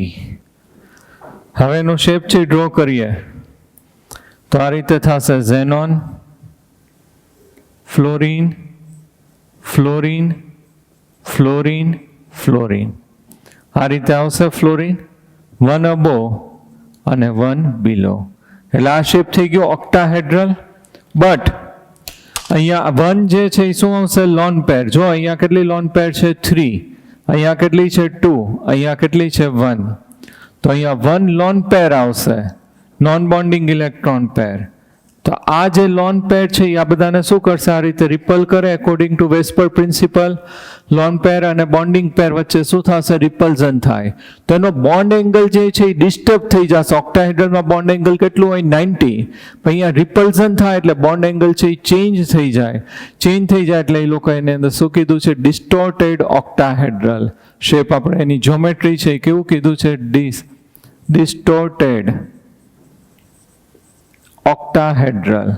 હવે એનો શેપ છે ડ્રો કરીએ તો આ રીતે થશે. Xenon, fluorine, fluorine, fluorine, fluorine. આ રીતે આવશે ફ્લોરિન. 1 અબો અને 1 બિલો. એટલે આ શેપ થઈ ગયો ઓક્ટાહેડ્રલ. બટ અહીંયા 1 જે છે એ શું આવશે? લોન પેર. જો અહીંયા કેટલી લોન પેર છે? 3. અહીંયા કેટલી છે? 2. અહીંયા કેટલી છે? 1. તો અહીંયા 1 લોન પેર આવશે, નોન બોન્ડિંગ ઇલેક્ટ્રોન પેર. તો આ જે લોન પેર છે એ આ બધાને શું કરશે? આ રીતે રિપલ કરે according to VSEPR principle. Lone pair અને બોન્ડિંગ પેર વચ્ચે શું થશે? રિપલ્ઝન થાય. તો એનો બોન્ડ એંગલ જે છે એ ડિસ્ટર્બ થઈ જશે. ઓક્ટાહેડ્રલમાં બોન્ડ એંગલ કેટલું હોય? 90. અહીંયા રિપલ્ઝન થાય એટલે બોન્ડ એંગલ છે એ ચેન્જ થઈ જાય. ચેન્જ થઈ જાય એટલે એ લોકો એની અંદર શું કીધું છે? Distorted octahedral shape. આપણે એની જ્યોમેટ્રી છે કેવું કીધું છે? ડિસ્ટોર્ટેડ ઓક્ટાહેડ્રલ.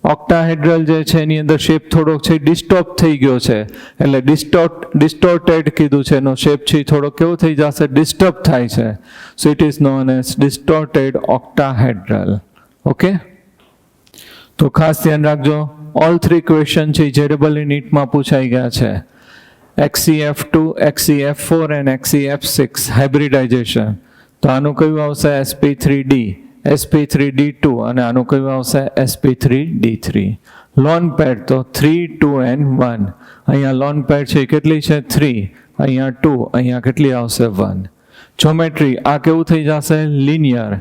ઓક્ટાહેડ્રલ જે છે એની અંદર શેપ થોડોક છે ડિસ્ટોર્ટ થઈ ગયો છે એટલે ડિસ્ટોર્ટેડ કીધું છે. એનો શેપ છે થોડો કેવો થઈ જશે? ડિસ્ટર્બ થાય છે. So it is known as distorted octahedral. Okay, તો ખાસ ધ્યાન રાખજો. ઓલ 3 ક્વેશ્ચન છે JEE નીટમાં પૂછાઈ ગયા છે. XCF2, XCF4 and XCF6 hybridisation. તો આનું કયું આવશે sp3d, sp3d2 અને આનું કયું આવશે sp3d3. લોન પેડ તો 3, 2 and 1. અહીંયા લોન પેડ છે કેટલી છે 3, અહીંયા 2, અહીંયા કેટલી આવશે 1. જ્યોમેટ્રી આ કેવું થઈ જશે લિનિયર,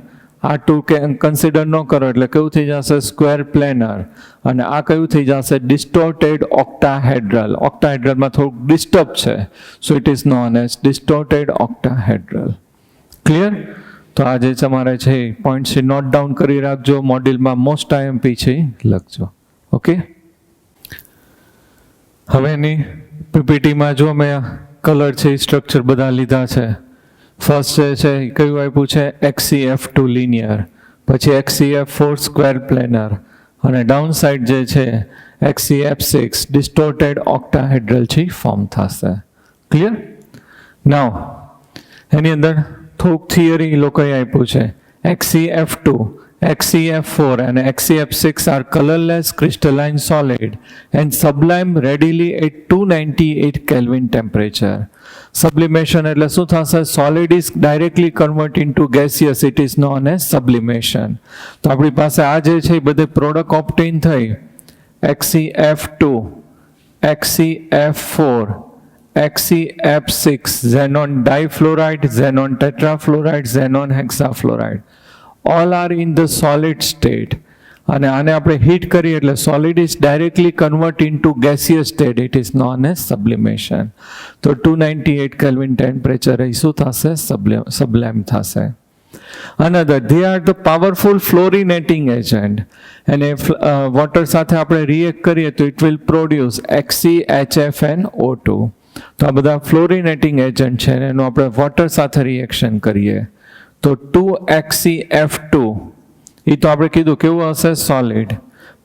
આ 2 કન્સિડર ન કરો એટલે કેવું થઈ જશે સ્ક્વેર પ્લેનર, અને આ કયું થઈ જશે ડિસ્ટોર્ટેડ ઓક્ટાહેડ્રલ. ઓક્ટાહેડ્રલમાં થોડુંક ડિસ્ટર્બ છે, so it is known as distorted octahedral. Clear? તો આ જે તમારે છે પોઈન્ટ છે નોટ ડાઉન કરી રાખજો, મોડ્યુલમાં મોસ્ટ આઈએમપી છે લખજો. ઓકે, હવે એની પીપીટીમાં જો મેં કલર છે સ્ટ્રક્ચર બધા લીધા છે. ફર્સ્ટ જે છે કયું આપ્યું છે XCF2 લિનિયર, પછી XCF4 સ્ક્વેર પ્લેનર, અને ડાઉન સાઇડ જે છે XCF6 ડિસ્ટોર્ટેડ ઓક્ટાહેડ્રલ છે ફોર્મ થશે. ક્લિયર? નાઉ એની અંદર થોડુંક થિયરી લોકોએ આપ્યું છે. XCF2, XCF4 and XCF6 are colorless crystalline solid and sublime readily at 298 Kelvin temperature. Sublimation એટલે શું થશે? Solid is directly converted into gaseous. It is known as sublimation. તો આપણી પાસે આ જે છે એ બધે પ્રોડક્ટ ઓપ્ટેન થઈ XCF2, XCF4, XCF6, xenon difluoride, xenon tetrafluoride, xenon hexafluoride. All are in the solid state. અને આને આપણે હીટ કરીએ એટલે solid is directly convert into gaseous state. It is known as sublimation. તો 298 કેલ્વિન ટેમ્પરેચર એ શું થશે? સબ્લેમ થશે. Another, they are the powerful fluorinating agent. અને વોટર સાથે આપણે રિએક્ટ કરીએ તો ઇટ વિલ પ્રોડ્યુસ HCHFnO2. તો આ બધા ફ્લોરિનેટિંગ એજન્ટ છે, એનું આપણે વોટર સાથે રિએક્શન કરીએ તો 2XCF2 એ તો આપણે કીધું કેવું હશે સોલિડ,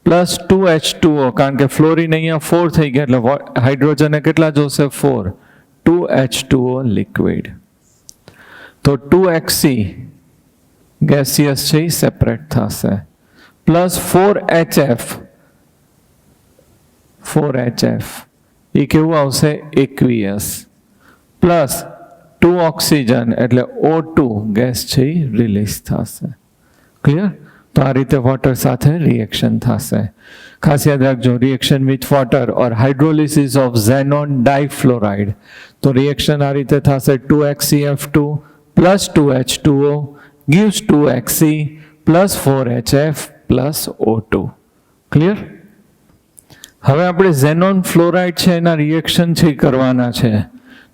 પ્લસ 2H2O, કારણ કે ફ્લોરિન અહીંયા 4 થઈ ગયા એટલે હાઇડ્રોજન કેટલા જોશે 4, 2H2O લિક્વિડ. તો 2XC ગેસિયસ છે એ સેપરેટ થશે, પ્લસ 4HF એ કેવું આવશે એક્વિયસ, પ્લસ 2 ઓક્સિજન એટલે O2 ગેસ છે એ રિલીઝ થશે. ક્લિયર? તો આ રીતે વોટર સાથે રિએક્શન થશે. ખાસ યાદ રાખજો, reaction with water or hydrolysis of xenon difluoride. તો રિએક્શન આ રીતે થશે 2XCF2 plus 2H2O gives 2XC plus 4HF plus O2. Clear? હવે આપણે ઝેનોન ફ્લોરાઇડ છે એના રિએક્શન છે કરવાના છે.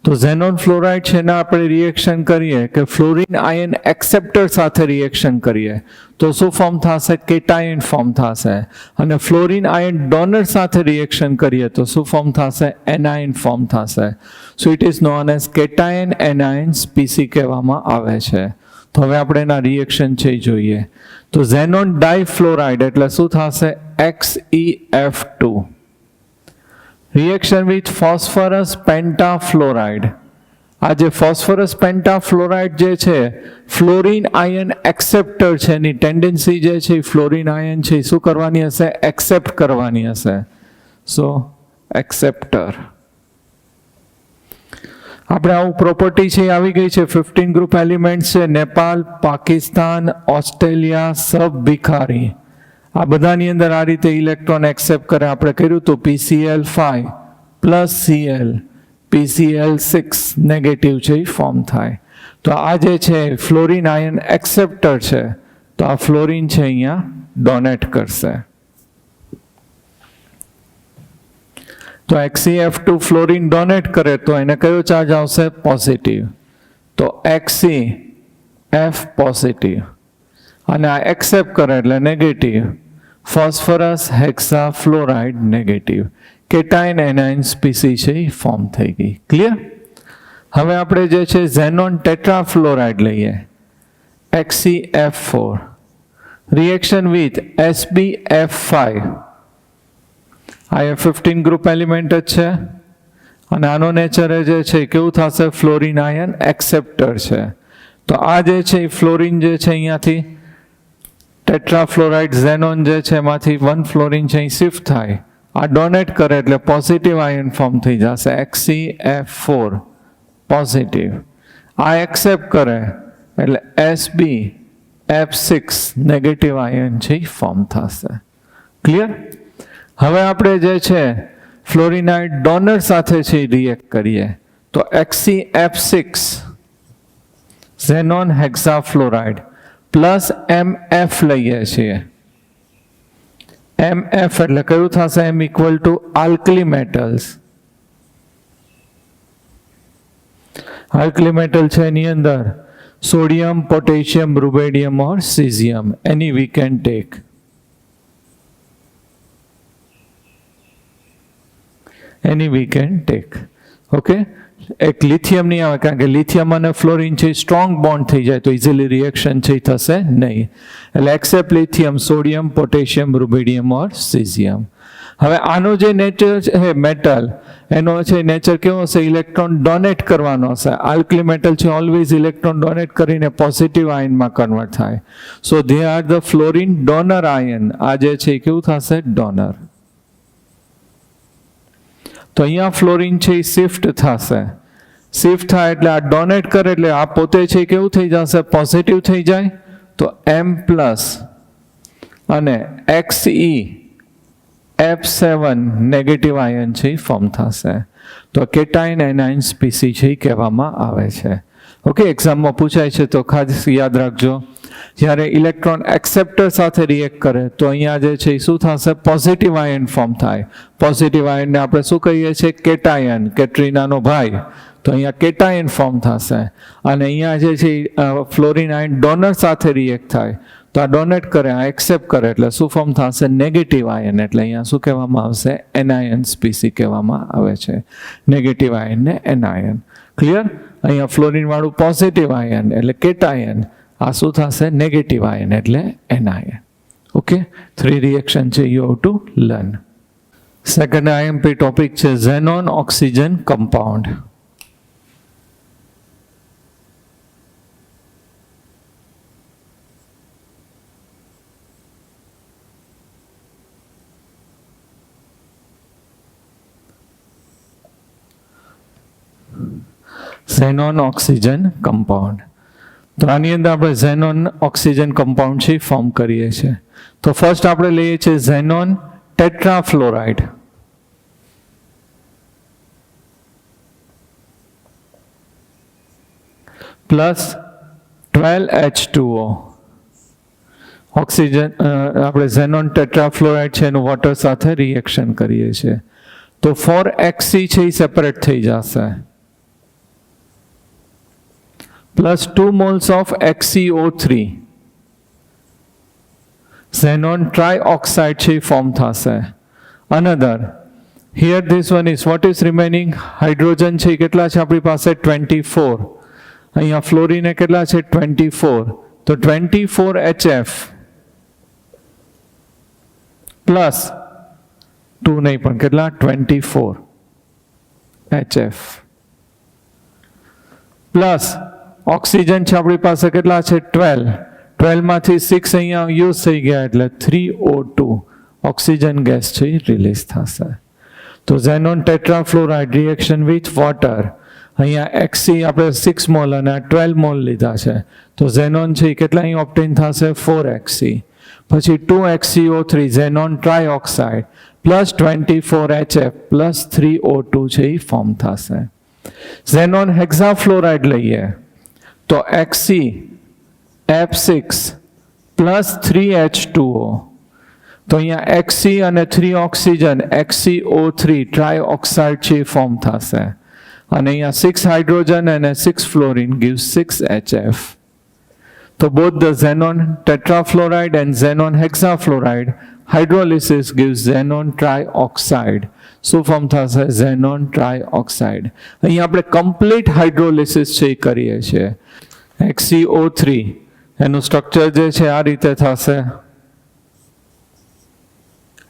તો ઝેનોન ફ્લોરાઇડ છે એના આપણે રિએક્શન કરીએ કે ફ્લોરિન આયન એક્સેપ્ટર સાથે રિએક્શન કરીએ તો શું ફોર્મ થશે? કેટાયન ફોર્મ થશે. અને ફ્લોરિન આયન ડોનર સાથે રિએક્શન કરીએ તો શું ફોર્મ થશે? એનાયન ફોર્મ થશે. So it is known as cation anion species કહેવામાં આવે છે. તો હવે આપણે એના રિએક્શન છે જોઈએ. તો ઝેનોન ડાઇફ્લોરાઇડ એટલે શું થશે? XeF2 reaction with phosphorus પેન્ટાફ્લોરાઇડ. આ જે ફોસ્ફરસ પેન્ટાફ્લોરાઇડ જે છે ફ્લોરિન આયન એક્સેપ્ટર છે, એની ટેન્ડન્સી જે છે ફ્લોરિન આયન છે શું કરવાની હશે? એક્સેપ્ટ કરવાની હશે. સો એક્સેપ્ટર. આપણે આવું પ્રોપર્ટી છે આવી ગઈ છે. 15 ગ્રુપ એલિમેન્ટ છે. નેપાલ, પાકિસ્તાન, ઓસ્ટ્રેલિયા, સબ ભિખારી, આ બધાની અંદર આ રીતે ઇલેક્ટ્રોન એક્સેપ્ટ કરે. આપણે કર્યું તો PCl5 plus Cl, PCl6 negative છે એ ફોર્મ થાય. તો આ જે છે ફ્લોરિન આયન એક્સેપ્ટર છે, તો આ ફ્લોરિન છે અહીંયા ડોનેટ કરશે. તો XeF2 ફ્લોરિન ડોનેટ કરે તો એને કયો ચાર્જ આવશે? પોઝિટિવ. તો XeF પોઝિટિવ, અને આ એક્સેપ્ટ કરે એટલે negative. Phosphorus hexafluoride negative. Cation anion species છે એ ફોર્મ થઈ ગઈ. ક્લિયર? હવે આપણે જે છે ઝેનોન ટેટ્રાફ્લોરાઇડ લઈએ, XeF4 રિએક્શન વિથ SbF5. આ 15 ગ્રુપ એલિમેન્ટ જ છે અને આનો નેચર જે છે કેવું થશે? ફ્લોરિન આયન એક્સેપ્ટર છે. તો આ જે છે ફ્લોરિન જે છે અહીંયાથી ટેટ્રાફ્લોરાઇડ ઝેનોન જે છે એમાંથી 1 ફ્લોરિન છે અહીં શિફ્ટ થાય, આ ડોનેટ કરે એટલે પોઝિટિવ આયન ફોર્મ થઈ જશે XeF4 પોઝિટિવ. આ એક્સેપ્ટ કરે એટલે SbF6 નેગેટિવ આયન છે એ ફોર્મ થશે. ક્લિયર? હવે આપણે જે છે ફ્લોરિનાઇડ ડોનર સાથે છે રિએક્ટ કરીએ તો XeF6 ઝેનોન હેક્સાફ્લોરાઇડ પ્લસ MF લઈએ છીએ. MF એટલે કયું થશે? M equal to alkali metals. Alkali metal છે એની અંદર sodium, potassium, rubidium or caesium. એની વી કેન ટેક. એની વી કેન ટેક. ઓકે, એક લિથિયમ નહીં આવે કારણ કે લિથિયમ અને ફ્લોરિન છે સ્ટ્રોંગ બોન્ડ થઈ જાય તો ઇઝીલી રિએક્શન છે થશે નહીં. એટલે accept lithium, sodium, potassium, rubidium or caesium. હવે આનો જે નેચર છે મેટલ એનો છે નેચર કેવો હશે? ઇલેક્ટ્રોન ડોનેટ કરવાનો હશે. આલ્કલી મેટલ છે ઓલવેઝ ઇલેક્ટ્રોન ડોનેટ કરીને પોઝિટિવ આયનમાં કન્વર્ટ થાય. So they are the fluorine donor ion. આ જે છે કેવું થશે? ડોનર. તો અહીંયા ફ્લોરિન છે એ શિફ્ટ થશે. શિફ્ટ થાય એટલે આ ડોનેટ કરે એટલે આ પોતે છે કેવું થઈ જશે? પોઝિટિવ થઈ જાય. તો M પ્લસ અને XeF7 નેગેટિવ આયન છે એ ફોર્મ થશે. તો કેટાઇન એનાઇન સ્પીસી છે એ કહેવામાં આવે છે. ઓકે, એક્ઝામમાં પૂછાય છે તો ખાસ યાદ રાખજો. જ્યારે ઇલેક્ટ્રોન એક્સેપ્ટર સાથે રિએક્ટ કરે તો અહીંયા જે છે એ શું થશે? પોઝિટિવ આયન ફોર્મ થાય. પોઝિટિવ આયનને આપણે શું કહીએ છીએ? કેટાયન, કેટ્રિનાનો ભાઈ. તો અહીંયા કેટાયન ફોર્મ થશે. અને અહીંયા જે છે ફ્લોરિન આયન ડોનર સાથે રિએક્ટ થાય તો આ ડોનેટ કરે, આ એક્સેપ્ટ કરે એટલે શું ફોર્મ થશે? Negative ion. એટલે અહીંયા શું કહેવામાં આવશે? એનાયન સ્પીસી કહેવામાં આવે છે. નેગેટિવ આયનને એનાયન. ક્લિયર? અહીંયા ફ્લોરિન વાળું પોઝિટિવ આયન એટલે કેટાયન. આ શું થશે? નેગેટિવ આયન એટલે એનાયન. ઓકે, 3 રિએક્શન છે you have to learn. Second IMP topic છે xenon oxygen compound. Xenon oxygen compound. તો આની અંદર આપણે ઝેનોન ઓક્સિજન કમ્પાઉન્ડ છે ફોર્મ કરીએ છીએ. તો ફર્સ્ટ આપણે લઈએ છીએ xenon tetrafluoride. Plus 12H2O. Oxygen આપણે ઝેનોન ટેટ્રાફ્લોરાઇડ છે એનું વોટર સાથે રિએક્શન કરીએ છીએ તો 4Xe છે એ સેપરેટ થઈ જશે. Plus 2 moles of XeO3. Xenon trioxide છે ફોર્મ થશે. Another. Here this one is what is remaining? Hydrogen છે કેટલા છે આપણી પાસે? 24. અહીંયા ફ્લોરિન કેટલા છે? 24. તો 24HF પ્લસ 2 નહીં પણ કેટલા? 24HF પ્લસ ઓક્સિજન છે આપણી પાસે કેટલા છે? 12. 12 માંથી 6 અહીંયા યુઝ થઈ ગયા એટલે 3O2 ઓક્સિજન ગેસ છે રિલીઝ થશે. તો ઝેનોન ટેટ્રાફ્લોરાઇડ રિએક્શન વિથ વોટર. અહીંયા Xe આપણે 6 મોલ અને 12 મોલ લીધા છે તો ઝેનોન છે કેટલા અહીં ઓપ્ટેન થશે? 4Xe. પછી 2XeO3 xenon trioxide plus 24HF plus 3O2 છે એ ફોર્મ થશે. ઝેનોન હેક્સાફ્લોરાઇડ લઈએ તો XeF6 પ્લસ 3H2O. તો અહીંયા Xe અને 3 ઓક્સિજન XeO3 ટ્રાયોક્સાઇડ છે ફોર્મ થશે અને અહીંયા 6 હાઇડ્રોજન અને 6 ફ્લોરિન gives 6HF. તો both the xenon tetrafluoride and xenon hexafluoride hydrolysis gives xenon trioxide. શું ફોર્મ થશે? xenon trioxide. અહીં આપણે કમ્પ્લીટ હાઇડ્રોલિસિસ છે એ કરીએ છીએ. XeO3 એનું સ્ટ્રક્ચર જે છે આ રીતે થશે.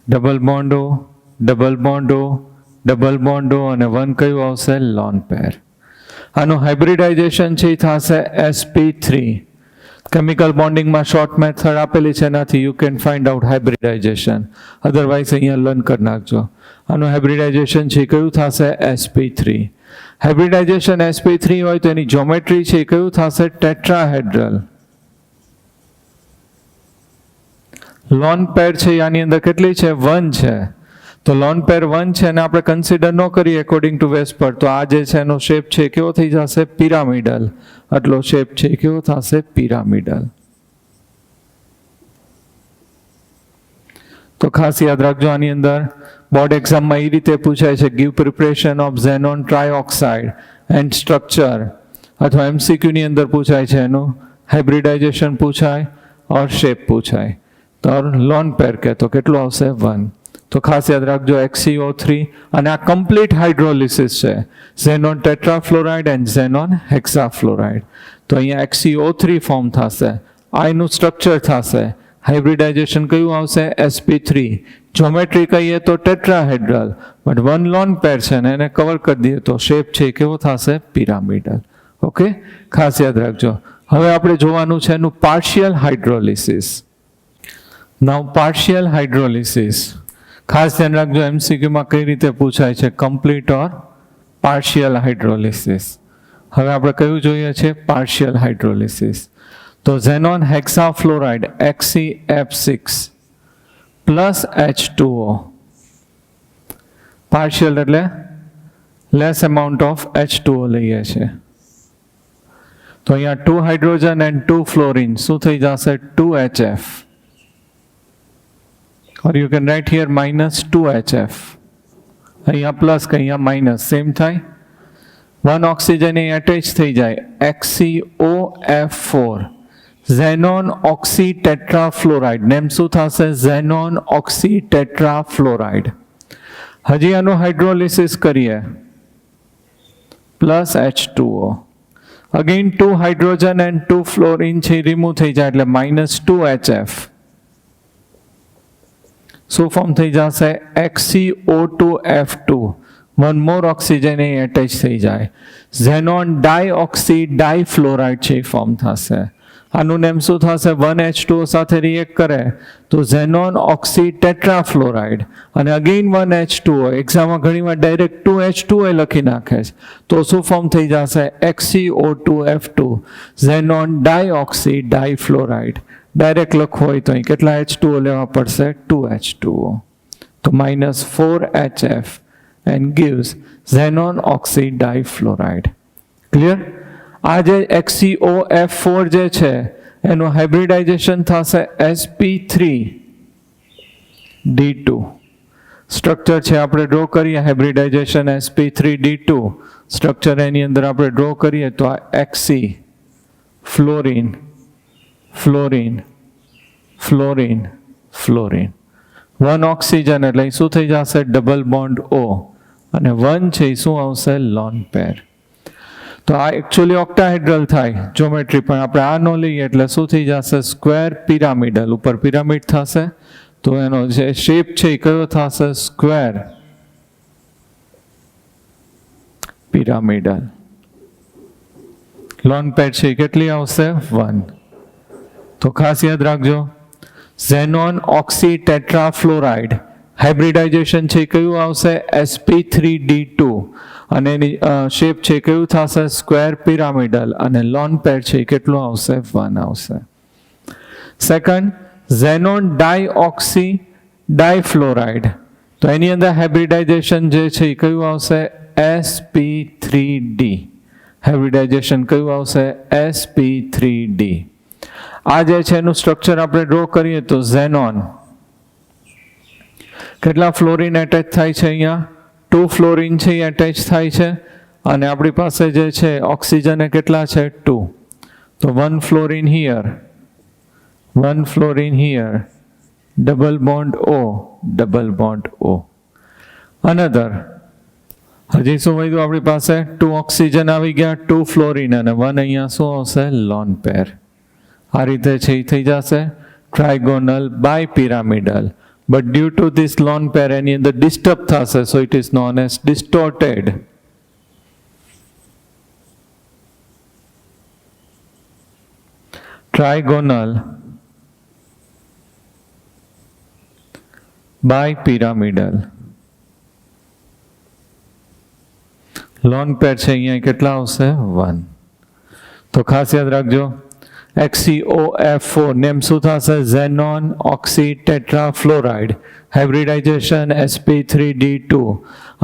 ડબલ બોન્ડો, ડબલ બોન્ડો, ડબલ બોન્ડો અને 1 કયું આવશે? લોન પેર. આનું હાઇબ્રિડાઇઝેશન છે એ થશે sp3. કેમિકલ બોન્ડિંગમાં શોર્ટ મેથડ આપેલી છે એનાથી you can find out hybridisation. Otherwise અહીંયા લર્ન કરી નાખજો. આનું હાઇબ્રિડાઇઝેશન છે કયું થશે? sp3. હાઇબ્રિડાઇઝેશન sp3 હોય તો એની જ્યોમેટ્રી છે એ કયું થશે? ટેટ્રાહેડ્રલ. લોન પેર છે આની અંદર કેટલી છે? 1 છે. તો લોન પેર 1 છે અને આપણે કન્સિડર ન કરીએ એકોર્ડિંગ ટુ વેસ્પર, તો આ જે છે એનો શેપ છે કેવો થઈ જશે? પિરામિડલ. આટલો શેપ છે કેવો થશે? પિરામિડલ. તો ખાસ યાદ રાખજો, આની અંદર બોર્ડ એક્ઝામમાં એ રીતે પૂછાય છે, give preparation of xenon trioxide and structure, અથવા એમસીક્યુ ની અંદર પૂછાય છે એનું હાઇબ્રિડાઇઝેશન પૂછાય ઓર શેપ પૂછાય. તો લોન પેર કે તો કેટલું આવશે? 1. તો ખાસ યાદ રાખજો XeO3, અને આ કમ્પ્લીટ હાઇડ્રોલિસિસ છે, ઝેનોન ટેટ્રાફ્લોરાઇડ એન્ડ ઝેનોન હેક્સાફ્લોરાઇડ. તો અહીંયા XeO3 ફોર્મ થશે, આ એનું સ્ટ્રક્ચર થશે. હાઇબ્રિડાઇઝેશન કયું આવશે? sp3. જ્યોમેટ્રી કહીએ તો ટેટ્રાહેડ્રલ, બટ 1 લોન પેર છે ને એને કવર કરી દઈએ તો શેપ છે કેવો થશે? પિરામિડલ. ઓકે, ખાસ યાદ રાખજો. હવે આપણે જોવાનું છે એનું partial hydrolysis. Now partial hydrolysis ખાસ ધ્યાન રાખજો, એમસીક્યુમાં કઈ રીતે પૂછાય છે? Complete or partial hydrolysis. હવે આપણે કયું જોઈએ છે? Partial hydrolysis. તો xenon hexafluoride XeF6 plus H2O. Partial એટલે લેસ અમાઉન્ટ ઓફ H2O લઈએ છે. તો અહીંયા 2 હાઇડ્રોજન એન્ડ 2 ફ્લોરિન શું થઈ જશે? 2HF. or you can write here minus 2HF. અહીંયા પ્લસ કે અહીંયા માઇનસ સેમ થાય. 1 ઓક્સિજન એ અટેચ થઈ જાય, XeOF4, ઝેનોન ઓક્સી ટેટ્રાફ્લોરાઇડ. નેમ શું થશે? Xenon oxy tetrafluoride. હજી આનું હાઇડ્રોલિસિસ કરીએ, plus H2O. Again 2 hydrogen and 2 fluorine છે રિમૂવ થઈ જાય એટલે માઇનસ 2HF. શું ફોર્મ થઈ જશે? XeO2F2. 1 મોર ઓક્સિજન એ અટેચ થઈ જાય, ઝેનોન ડાયઓક્સી ડાયફ્લોરાઇડ છે એ ફોર્મ થશે. આનું નેમ શું થશે? 1H2O સાથે રિએક્ટ કરે તો ઝેનોન ઓક્સી ટેટ્રાફ્લોરાઇડ, અને અગેન 1H2O. એક્ઝામમાં ઘણીવાર ડાયરેક્ટ 2H2O લખી નાખે છે, તો શું ફોર્મ થઈ જશે? XeO2F2, xenon ડાયઓક્સી ડાયફ્લોરાઇડ. ડાયરેક્ટ લખવું હોય તો અહીં કેટલા H2O લેવા પડશે? 2H2O. તો minus 4HF and gives xenon oxide difluoride. Clear? આ જે XeOF4 જે છે એનું હાઇબ્રિડાઇઝેશન થશે sp3d2. સ્ટ્રક્ચર છે આપણે ડ્રો કરીએ, હાઇબ્રિડાઇઝેશન sp3d2. સ્ટ્રક્ચર એની અંદર આપણે ડ્રો કરીએ તો આ Xe, fluorine, fluorine, fluorine, fluorine. 1 oxygen એટલે શું થઈ જશે? ડબલ બોન્ડ O, અને 1 છે શું આવશે? લોન પેર. તો આ એકચ્યુઅલી ઓક્ટાહેડ્રલ થાય જ્યોમેટ્રી, પણ આપણે આ નો લઈએ એટલે શું થઈ જશે? Square pyramidal. ઉપર પિરામિડ થશે તો એનો જે શેપ છે એ કયો થશે? Square pyramidal. લોન પેર છે કેટલી આવશે? 1. તો ખાસ યાદ રાખજો, ઝેનોન ઓક્સી ટેટ્રાફ્લોરાઇડ હાઇબ્રિડાઇઝેશન છે કયું આવશે? sp3d2, અને એની શેપ છે કયું થશે? સ્ક્વેર પિરામિડલ, અને લોન પેર છે કેટલું આવશે? 1 આવશે. સેકન્ડ, ઝેનોન ડાયઓક્સી ડાયફ્લોરાઇડ, તો એની અંદર હાઇબ્રિડાઇઝેશન જે છે એ કયું આવશે? sp3d. હાઇબ્રિડાઇઝેશન કયું આવશે? sp3d. આ જે છે એનું સ્ટ્રક્ચર આપણે ડ્રો કરીએ તો ઝેનોન કેટલા ફ્લોરિન એટેચ થાય છે? અહીંયા 2 ફ્લોરિન છે એ એટેચ થાય છે, અને આપણી પાસે જે છે ઓક્સિજન એ કેટલા છે? 2. તો 1 fluorine here, 1 fluorine here, double bond O, double bond O. Another, હજી શું વધ્યું આપણી પાસે? 2 ઓક્સિજન આવી ગયા, 2 ફ્લોરિન, અને 1 અહીંયા શું આવશે? Lone pair. આ રીતે છે એ થઈ જશે trigonal bipyramidal. But due to this lone pair એની અંદર ડિસ્ટર્બ થશે, so it is known as distorted. Trigonal bipyramidal. Lone pair છે અહીંયા કેટલા આવશે 1. તો ખાસ યાદ રાખજો XeOF4 નેમ શું થશે xenon ઓક્સી tetra fluoride hybridisation sp3d2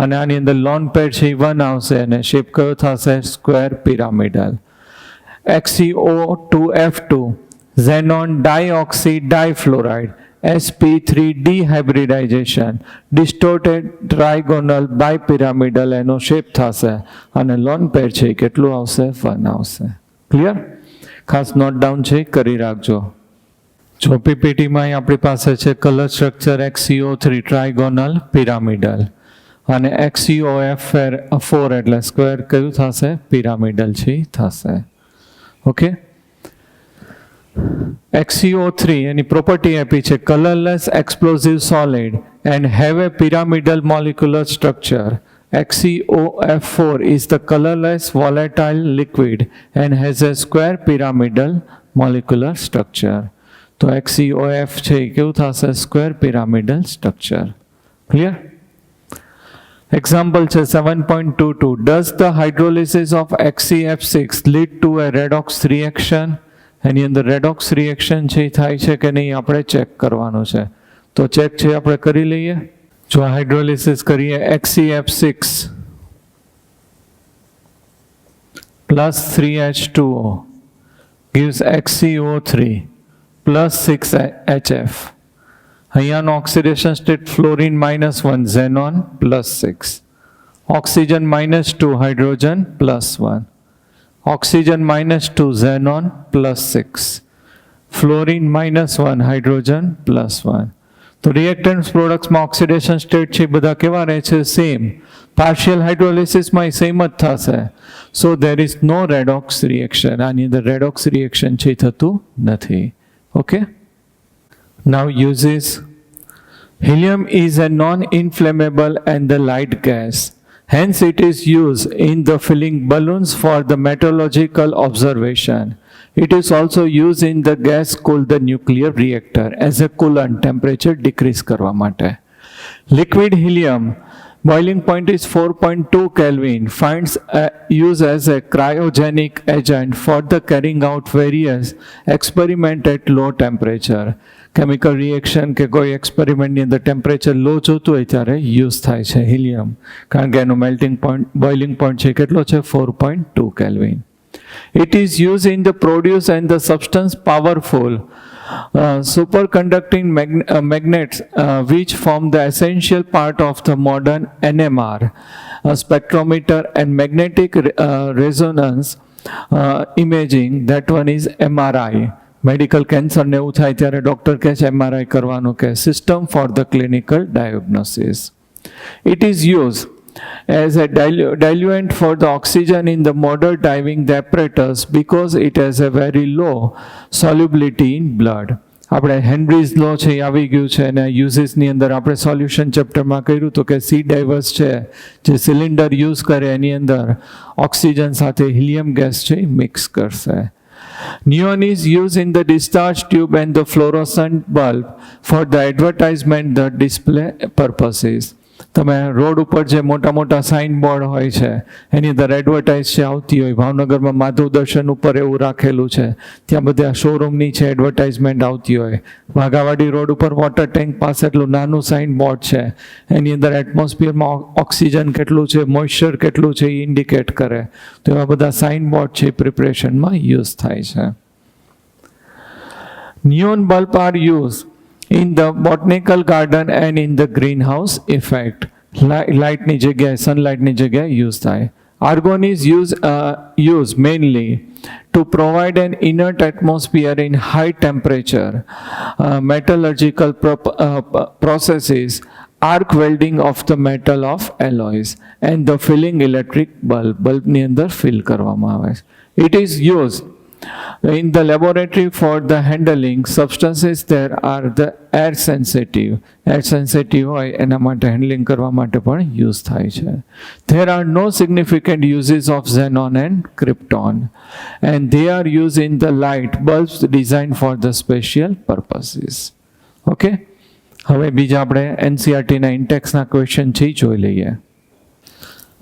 અને આની અંદર લોન પેર છે 1 આવશે અને શેપ કયો થશે square pyramidal. XeO2F2 xenon dioxy difluoride sp3d hybridization distorted trigonal bipyramidal એનો શેપ થશે અને લોન પેર છે કેટલું આવશે 1 આવશે. ક્લિયર? ખાસ નોટ ડાઉન છે કરી રાખજો. જો પીપીટીમાં આપણી પાસે છે કલર સ્ટ્રક્ચર XeO3 ટ્રાઇગોનલ પિરામિડલ અને XeOF4 એટલે સ્ક્વેર કયું થશે પિરામિડલ છે થશે. ઓકે. XeO3 એની પ્રોપર્ટી આપી છે colourless explosive solid and have a pyramidal molecular structure. XeOF4 is the colorless volatile liquid and has a square pyramidal molecular structure. તો XeOF છે કેવું થશે square pyramidal structure. Clear? Example છે 7.22 Does the hydrolysis of XeF6 lead to a redox reaction? એની અંદર redox reaction છે થાય છે કે નહીં આપણે ચેક કરવાનું છે. તો ચેક છે આપણે કરી લઈએ. જો હાઇડ્રોલિસિસ કરીએ XeF6 plus 3H2O gives XeO3 plus 6HF. અહીંયાનો oxidation state fluorine -1 xenon plus 6 oxygen -2 hydrogen plus 1 oxygen -2 xenon plus 6 fluorine -1 hydrogen plus 1. તો રિએક્ટન્ટ્સ પ્રોડક્ટ્સમાં ઓક્સિડેશન સ્ટેટ છે બધા કેવા રહે છે સેમ. પાર્શિયલ હાઇડ્રોલિસિસમાં સેમ જ થશે. So there is no redox reaction. આની અંદર રેડોક્સ રિએક્શન છે થતું નથી. Okay. Now uses helium is a non-inflammable and the light gas. Hence it is used in the filling balloons for the meteorological observation. It is also used in the gas-cooled the nuclear reactor as a coolant temperature decrease करवा माटे. Liquid helium boiling point is 4.2 Kelvin finds use as a cryogenic agent for the carrying out various experiment at low temperature. Chemical reaction કે કોઈ એક્સપેરિમેન્ટની અંદર temperature લો જોતું હોય ત્યારે use થાય છે હિલિયમ, કારણ કે એનું મેલ્ટિંગ પોઈન્ટ બોઇલિંગ પોઈન્ટ છે કેટલો છે 4.2 kelvin. It is used in the produce and the substance powerful superconducting magnets which form the essential part of the modern NMR, spectrometer and magnetic resonance imaging. That one is MRI. Medical કેન્સરને એવું થાય ત્યારે doctor કહે છે MRI કરવાનું કે system for the clinical diagnosis. It is use as a diluent for the oxygen in the modern diving apparatus because it has a very low solubility in blood. આપણે henries લો છે એ આવી ગયું છે અને યુઝિસની અંદર આપણે સોલ્યુશન ચેપ્ટરમાં કર્યું હતું કે સી ડાઇવર્સ છે જે સિલિન્ડર યુઝ કરે એની અંદર ઓક્સિજન સાથે હિલિયમ ગેસ છે એ મિક્સ કરશે. Neon is used in the discharge tube and the fluorescent bulb for the advertisement, the display purposes. તમે રોડ ઉપર જે મોટા મોટા સાઇન બોર્ડ હોય છે એની અંદર એડવર્ટાઇઝ છે આવતી હોય. ભાવનગરમાં માધવ દર્શન ઉપર એવું રાખેલું છે, ત્યાં બધા શોરૂમની છે એડવર્ટાઇઝમેન્ટ આવતી હોય. વાઘાવાડી રોડ ઉપર વોટર ટેન્ક પાસે એટલું નાનું સાઇન બોર્ડ છે, એની અંદર એટમોસ્ફિયરમાં ઓક્સિજન કેટલું છે, મોઇશ્ચર કેટલું છે એ ઇન્ડિકેટ કરે. તો એવા બધા સાઇન બોર્ડ છે પ્રિપરેશનમાં યુઝ થાય છે. Neon bulb are use in the botanical garden and in the greenhouse effect. Light ની જગ્યાએ sunlight ની જગ્યાએ use થાય. Argon is used mainly to provide an inert atmosphere in high temperature metallurgical processes, arc welding of the metal of alloys and the filling electric bulb ની અંદર fill કરવામાં આવે છે. It is used in the laboratory for the handling substances there are the air sensitive હોય એના માટે handling કરવા માટે પણ યુઝ થાય છે. There are no significant uses of xenon and krypton and they are used in the light bulbs designed for the special purposes. Okay, હવે બીજા આપણે એનસીઆરટીના ઇન્ટેક્સના ક્વેશ્ચન છે જોઈ લઈએ.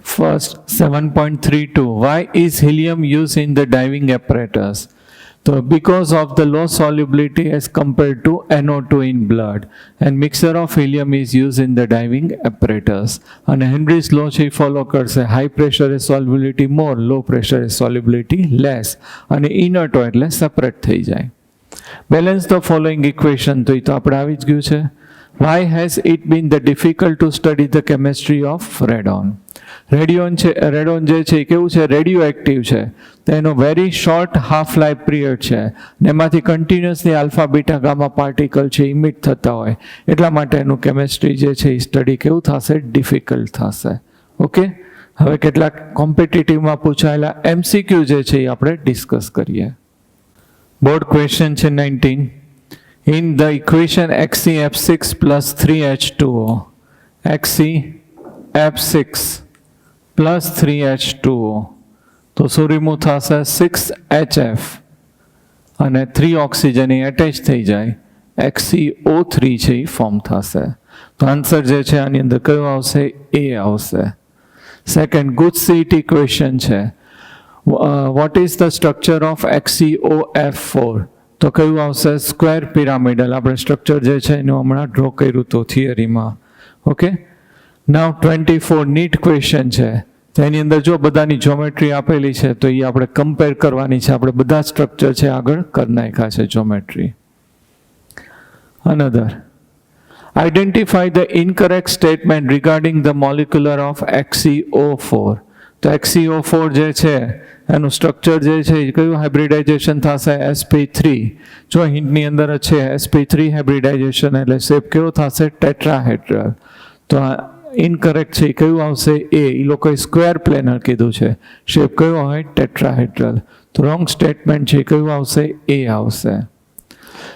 First, 7.32. Why is helium used in the diving apparatus? So, because of the low solubility as compared to NO2 in blood, and mixture of helium is used in the diving apparatus. And Henry's law છે follow કરશે. High પ્રેશરે solubility more, low pressure solubility less. અને inert હોય એટલે separate થઈ જાય. Balance the following equation. તો એ તો આપણે આવી જ ગયું છે. Why has it been the difficult to study the chemistry of radon? રેડિયોન જે છે એ કેવું છે? રેડિયો એક્ટિવ છે. તો એનો very short half life period છે ને એમાંથી continuously alpha beta gamma particle છે ઇમિટ થતા હોય એટલા માટે એનું કેમેસ્ટ્રી જે છે એ સ્ટડી કેવું થશે? ડિફિકલ્ટ થશે. ઓકે, હવે કેટલાક કોમ્પિટિટિવમાં પૂછાયેલા MCQ જે છે એ આપણે ડિસ્કસ કરીએ. બોર્ડ ક્વેશ્ચન છે 19. In the equation XeF6 plus 3H2O, XeF6 plus 3H2O, તો શું રિમૂવ થશે? 6HF અને 3 ઓક્સિજન એટેચ થઈ જાય, XeO3 છે એ ફોર્મ થશે. તો આન્સર જે છે આની અંદર કયો આવશે? A આવશે. સેકન્ડ, ગુડ-સીટ ઇક્વેશન છે. What is the structure of XeOF4? તો કયું આવશે? Square pyramidal. આપણે સ્ટ્રક્ચર જે છે એનું હમણાં ડ્રો કર્યું હતું થિયરીમાં. ઓકે, નાવ 24 નીટ ક્વેશ્ચન છે. તેની અંદર જો બધાની જ્યોમેટ્રી આપેલી છે તો એ આપણે કમ્પેર કરવાની છે. આપણે બધા સ્ટ્રક્ચર છે આગળ કરી નાખ્યા છે geometry. Another, identify the incorrect statement regarding the molecular of XeO4. તો XeO4 જે છે એનું સ્ટ્રક્ચર જે છે એ કયું હાઇબ્રિડાઇઝેશન થશે? sp3. જો હિન્ટની અંદર છે sp3 હાઇબ્રિડાઇઝેશન એટલે શેપ કેવો થશે? ટેટ્રાહેડ્રલ. તો ઇનકરેક્ટ છે કયું આવશે? A. એ લોકોએ સ્ક્વેર પ્લેનર કીધું છે, શેપ કયો હોય? ટેટ્રાહેડ્રલ. તો રોંગ સ્ટેટમેન્ટ છે કયું આવશે? A આવશે.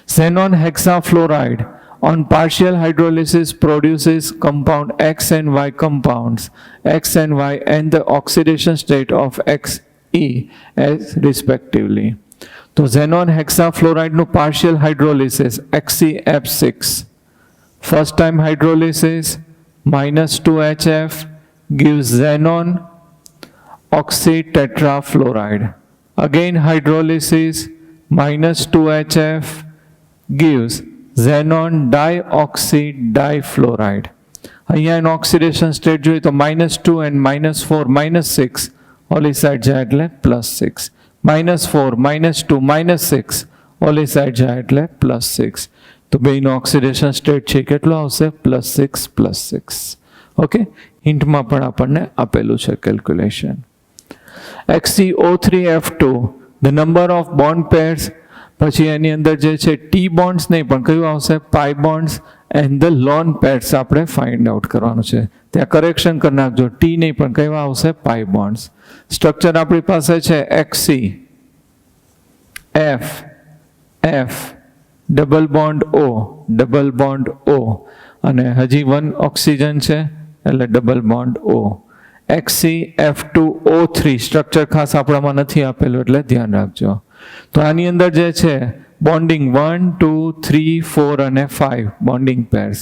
xenon hexafluoride on partial hydrolysis produces compound X and Y compounds, X and Y, and the oxidation state of Xe as respectively. તો xenon hexafluoride નું partial hydrolysis XeF6, first time hydrolysis -2HF gives xenon oxytetrafluoride. Again hydrolysis -2HF gives xenon dioxydifluoride. અહીંયા એનો oxidation state જોઈએ તો -2 and -4 -6 ઓલી side જાય એટલે +6. -4 -2 -6 ઓલી સાઈડ જાય એટલે +6. તો બેનો ઓક્સિડેશન સ્ટેટ છે કેટલો આવશે? +6 +6. ઓકે, હિન્ટમાં પણ આપણને આપેલું છે calculation. XeO3F2, the number of bond pairs. પછી એની અંદર જે છે ટી બોન્ડ્સ નહીં પણ કયું આવશે? Pi bonds and the lone pairs આપણે ફાઇન્ડ આઉટ કરવાનું છે. ત્યાં કરેક્શન કરી નાખજો, ટી નહીં પણ કયા આવશે? Pi bonds. સ્ટ્રક્ચર આપણી પાસે છે XeF ડબલ બોન્ડ O અને હજી 1 ઓક્સિજન છે એટલે double bond O. XeF2O3 structure ખાસ આપણામાં નથી આપેલું એટલે ધ્યાન રાખજો. તો આની અંદર જે છે બોન્ડિંગ 1 2 3 4 અને 5 બોન્ડિંગ પેર્સ.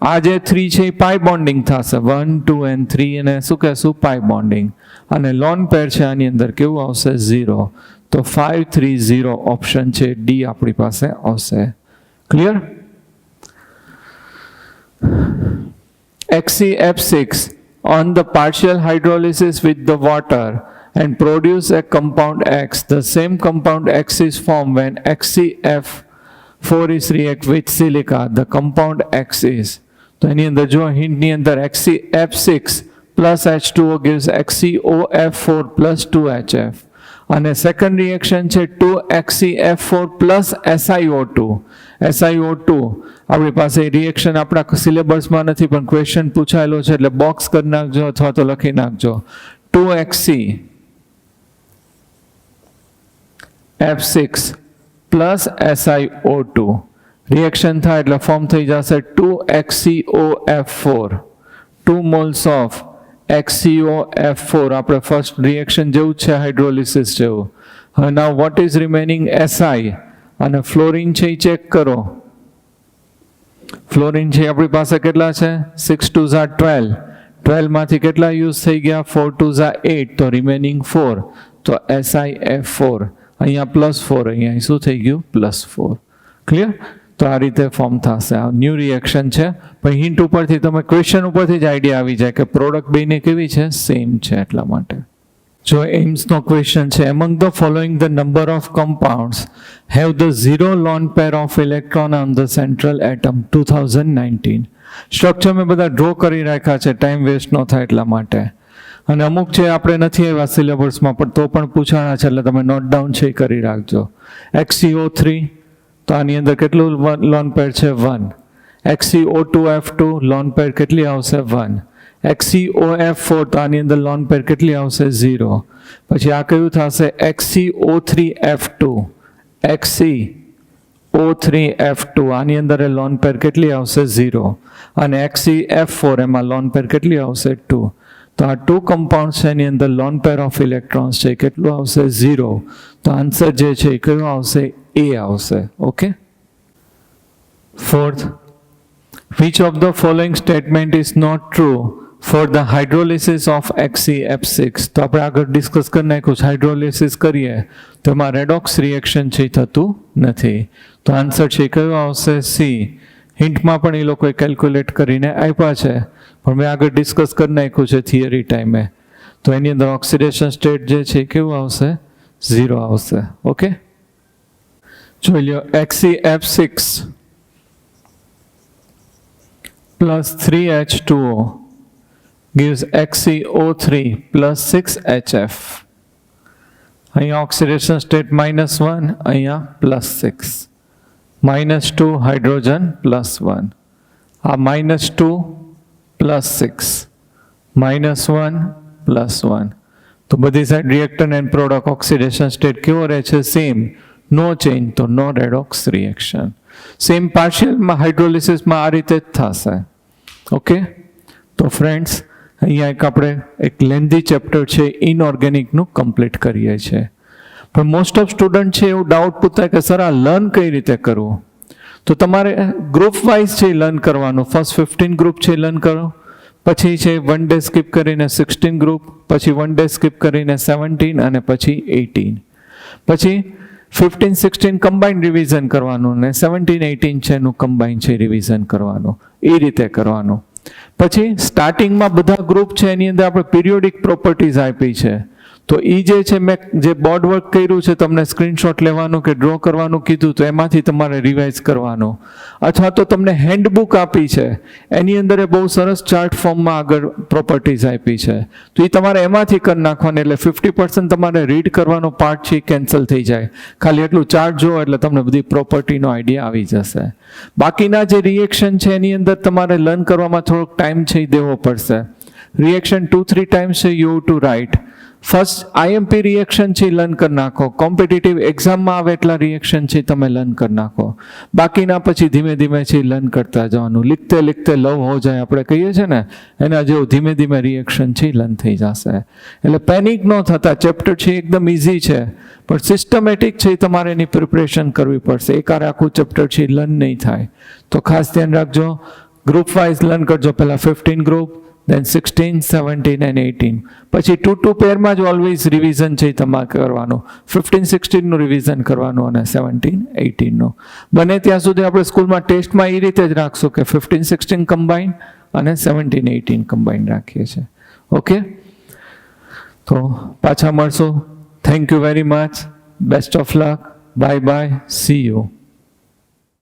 આ જે 3 છે એ પાઈ બોન્ડિંગ થશે, 1 2 and 3 અને શું કહેશું? પાઈ બોન્ડિંગ. અને લોન પેર છે આની અંદર કેવું આવશે? 0. તો 5 3 0 ઓપ્શન છે ડી આપણી પાસે આવશે. Clear? XeF6 on the partial hydrolysis with the water and produce a compound X. The same compound X is formed when XeF4 is react with silica. The compound X is. તો એની અંદર જો હિન્ટની અંદર XeF6 plus H2O gives XeOF4 plus 2HF. અને second reaction છે 2XeF4 plus SiO2. SiO2 આપણી પાસે reaction આપણા સિલેબસમાં નથી પણ ક્વેશ્ચન પૂછાયેલો છે એટલે બોક્સ કરી નાખજો અથવા તો લખી નાખજો. 2XeF6 plus SiO2 રિએક્શન થાય એટલે ફોર્મ થઈ જશે 2XeOF4. 2 moles of XeOF4 આપણે ફર્સ્ટ રિએક્શન જેવું છે હાઇડ્રોલિસિસ જેવું. હવે નાઉ વોટ ઇઝ રિમેનિંગ? Si અને ફ્લોરિન છે એ ચેક કરો. ફ્લોરિન છે આપણી પાસે કેટલા છે? 6 2 12. 12 માંથી કેટલા યુઝ થઈ ગયા? 4 2 8, તો રિમેનિંગ 4, તો SiF4. અહીંયા +4, અહીંયા શું થઈ ગયું? +4. ક્લિયર? તો આ રીતે ફોર્મ થશે. આ ન્યૂ રિએક્શન છે, પણ હિન્ટ ઉપરથી તમે ક્વેશ્ચન ઉપરથી જ આઈડિયા આવી જાય કે પ્રોડક્ટ બેને કેવી છે? સેમ છે. એટલા માટે જો એમ્સનો ક્વેશ્ચન છે, among the following the number of compounds have the zero lone pair of electron on the central atom 2019. Structure મેં બધા ડ્રો કરી રાખ્યા છે, ટાઈમ વેસ્ટ ન થાય એટલા માટે. અને અમુક છે આપણે નથી આવ્યા સિલેબસમાં, પણ તો પણ પૂછાણા છે, એટલે તમે નોટ ડાઉન છે એ કરી રાખજો. XCO3, તો આની અંદર કેટલું લોન પેર છે? 1. XCO2F2 લોન પેર કેટલી આવશે? 1. XCOF4, તો આની અંદર લોન પેર કેટલી આવશે? 0. પછી આ કયું થશે? XCO3F2. XCO3F2 આની અંદર લોન પેર કેટલી આવશે? 0. અને XCF4 એમાં લોન પેર કેટલી આવશે? 2. તો આ 2 કમ્પાઉન્ડ છે, એની અંદર લોન પેર ઓફ ઇલેક્ટ્રોન્સ છે, કેટલું આવશે? 0. તો આન્સર જે છે એ કયું આવશે? A આવશે. Okay. Fourth, which of the following statement is not true for the hydrolysis of XCF6? તો આપણે આગળ ડિસ્કસ કરી નાખ્યું છે, હાઇડ્રોલિસિસ કરીએ તો એમાં રેડોક્સ રિએક્શન છે થતું નથી. તો આન્સર છે કયો આવશે? C. હિન્ટમાં પણ એ લોકોએ કેલ્ક્યુલેટ કરીને આપ્યા છે, પણ મેં આગળ ડિસ્કસ કરી નાખ્યું છે થિયરી ટાઈમે. તો એની અંદર ઓક્સિડેશન સ્ટેટ જે છે કેવું આવશે? 0 આવશે. ઓકે. જોઈ લો, XCF6 plus 3H2O gives XCO3 plus 6HF. અહીંયા ઓક્સિડેશન સ્ટેટ -1, અહીંયા +6. -2 હાઇડ્રોજન +1. આ -2 +6, -1 +1. તો બધી side reactant and product oxidation state કેવો રહે છે? સેમ. નો ચેન્જ, તો નો રેડોક્સ રિએક્શન. સેમ પાર્શિયલમાં હાઇડ્રોલિસિસમાં આ રીતે જ થશે. ઓકે. તો ફ્રેન્ડ્સ, અહીંયા આપણે એક લેન્ધી ચેપ્ટર છે ઇનઓર્ગેનિકનું કમ્પ્લીટ કરીએ છીએ. પણ મોસ્ટ ઓફ સ્ટુડન્ટ છે એવું ડાઉટ પૂછતા કે સર આ લર્ન કઈ રીતે કરવું? તો તમારે ગ્રુપ વાઇઝ છે લર્ન કરવાનું. ફર્સ્ટ 15 ગ્રુપ છે લર્ન કરો, પછી છે 1 ડે સ્કીપ કરીને 16 ગ્રુપ, પછી 1 ડે સ્કીપ કરીને 17 અને પછી 18. પછી 15, 16 કમ્બાઇન રિવિઝન કરવાનું ને 17, 18 છે એનું કમ્બાઇન છે રિવિઝન કરવાનું. એ રીતે કરવાનું. પછી સ્ટાર્ટિંગમાં બધા ગ્રુપ છે એની અંદર આપણે પિરિયોડિક પ્રોપર્ટીઝ આપી છે. તો એ જે છે મેં જે બોર્ડ વર્ક કર્યું છે, તમને સ્ક્રીનશોટ લેવાનું કે ડ્રો કરવાનું કીધું, તો એમાંથી તમારે રિવાઇઝ કરવાનું. અથવા તો તમને હેન્ડબુક આપી છે, એની અંદર બહુ સરસ ચાર્ટ ફોર્મમાં આગળ પ્રોપર્ટીઝ આપી છે, તો એ તમારે એમાંથી કરી નાખવાની. એટલે 50% તમારે રીડ કરવાનો પાર્ટ છે કેન્સલ થઈ જાય. ખાલી એટલું ચાર્ટ જુઓ એટલે તમને બધી પ્રોપર્ટીનો આઈડિયા આવી જશે. બાકીના જે રિએક્શન છે એની અંદર તમારે લર્ન કરવામાં થોડોક ટાઈમ છે એ દેવો પડશે. રિએક્શન 2-3 ટાઈમ્સ છે you to write. First IMP reaction છે લર્ન કરી નાખો. કોમ્પિટિટિવ એક્ઝામમાં આવે એટલા રિએક્શન છે તમે લર્ન કરી નાખો. બાકીના પછી ધીમે ધીમે છે લર્ન કરતા જવાનું. લીખતે લીખતે લવ હો જાય આપણે કહીએ છીએ ને, એના જેવું ધીમે ધીમે રિએક્શન છે લર્ન થઈ જશે. એટલે પેનિક ન થતા. ચેપ્ટર છે એકદમ ઇઝી છે, પણ સિસ્ટમેટિક છે તમારે એની પ્રિપરેશન કરવી પડશે. એકારે આખું ચેપ્ટર છે લર્ન નહીં થાય. તો ખાસ ધ્યાન રાખજો. ગ્રુપ વાઇઝ લર્ન કરજો. પહેલાં 15 ગ્રુપ, then 16, 17 and 18. પછી 2-2 પેરમાં જ ઓલવેઝ રિવિઝન છે તમારે કરવાનું. 15, 16 નું રિવિઝન કરવાનું અને 17, 18 નું. બને ત્યાં સુધી આપણે સ્કૂલમાં ટેસ્ટમાં એ રીતે જ રાખશું કે 15, 16 કમ્બાઈન અને 17, 18 કમ્બાઈન રાખીએ છીએ. ઓકે. તો પાછા મળશું. Thank you very much. Best of luck. Bye bye. C you.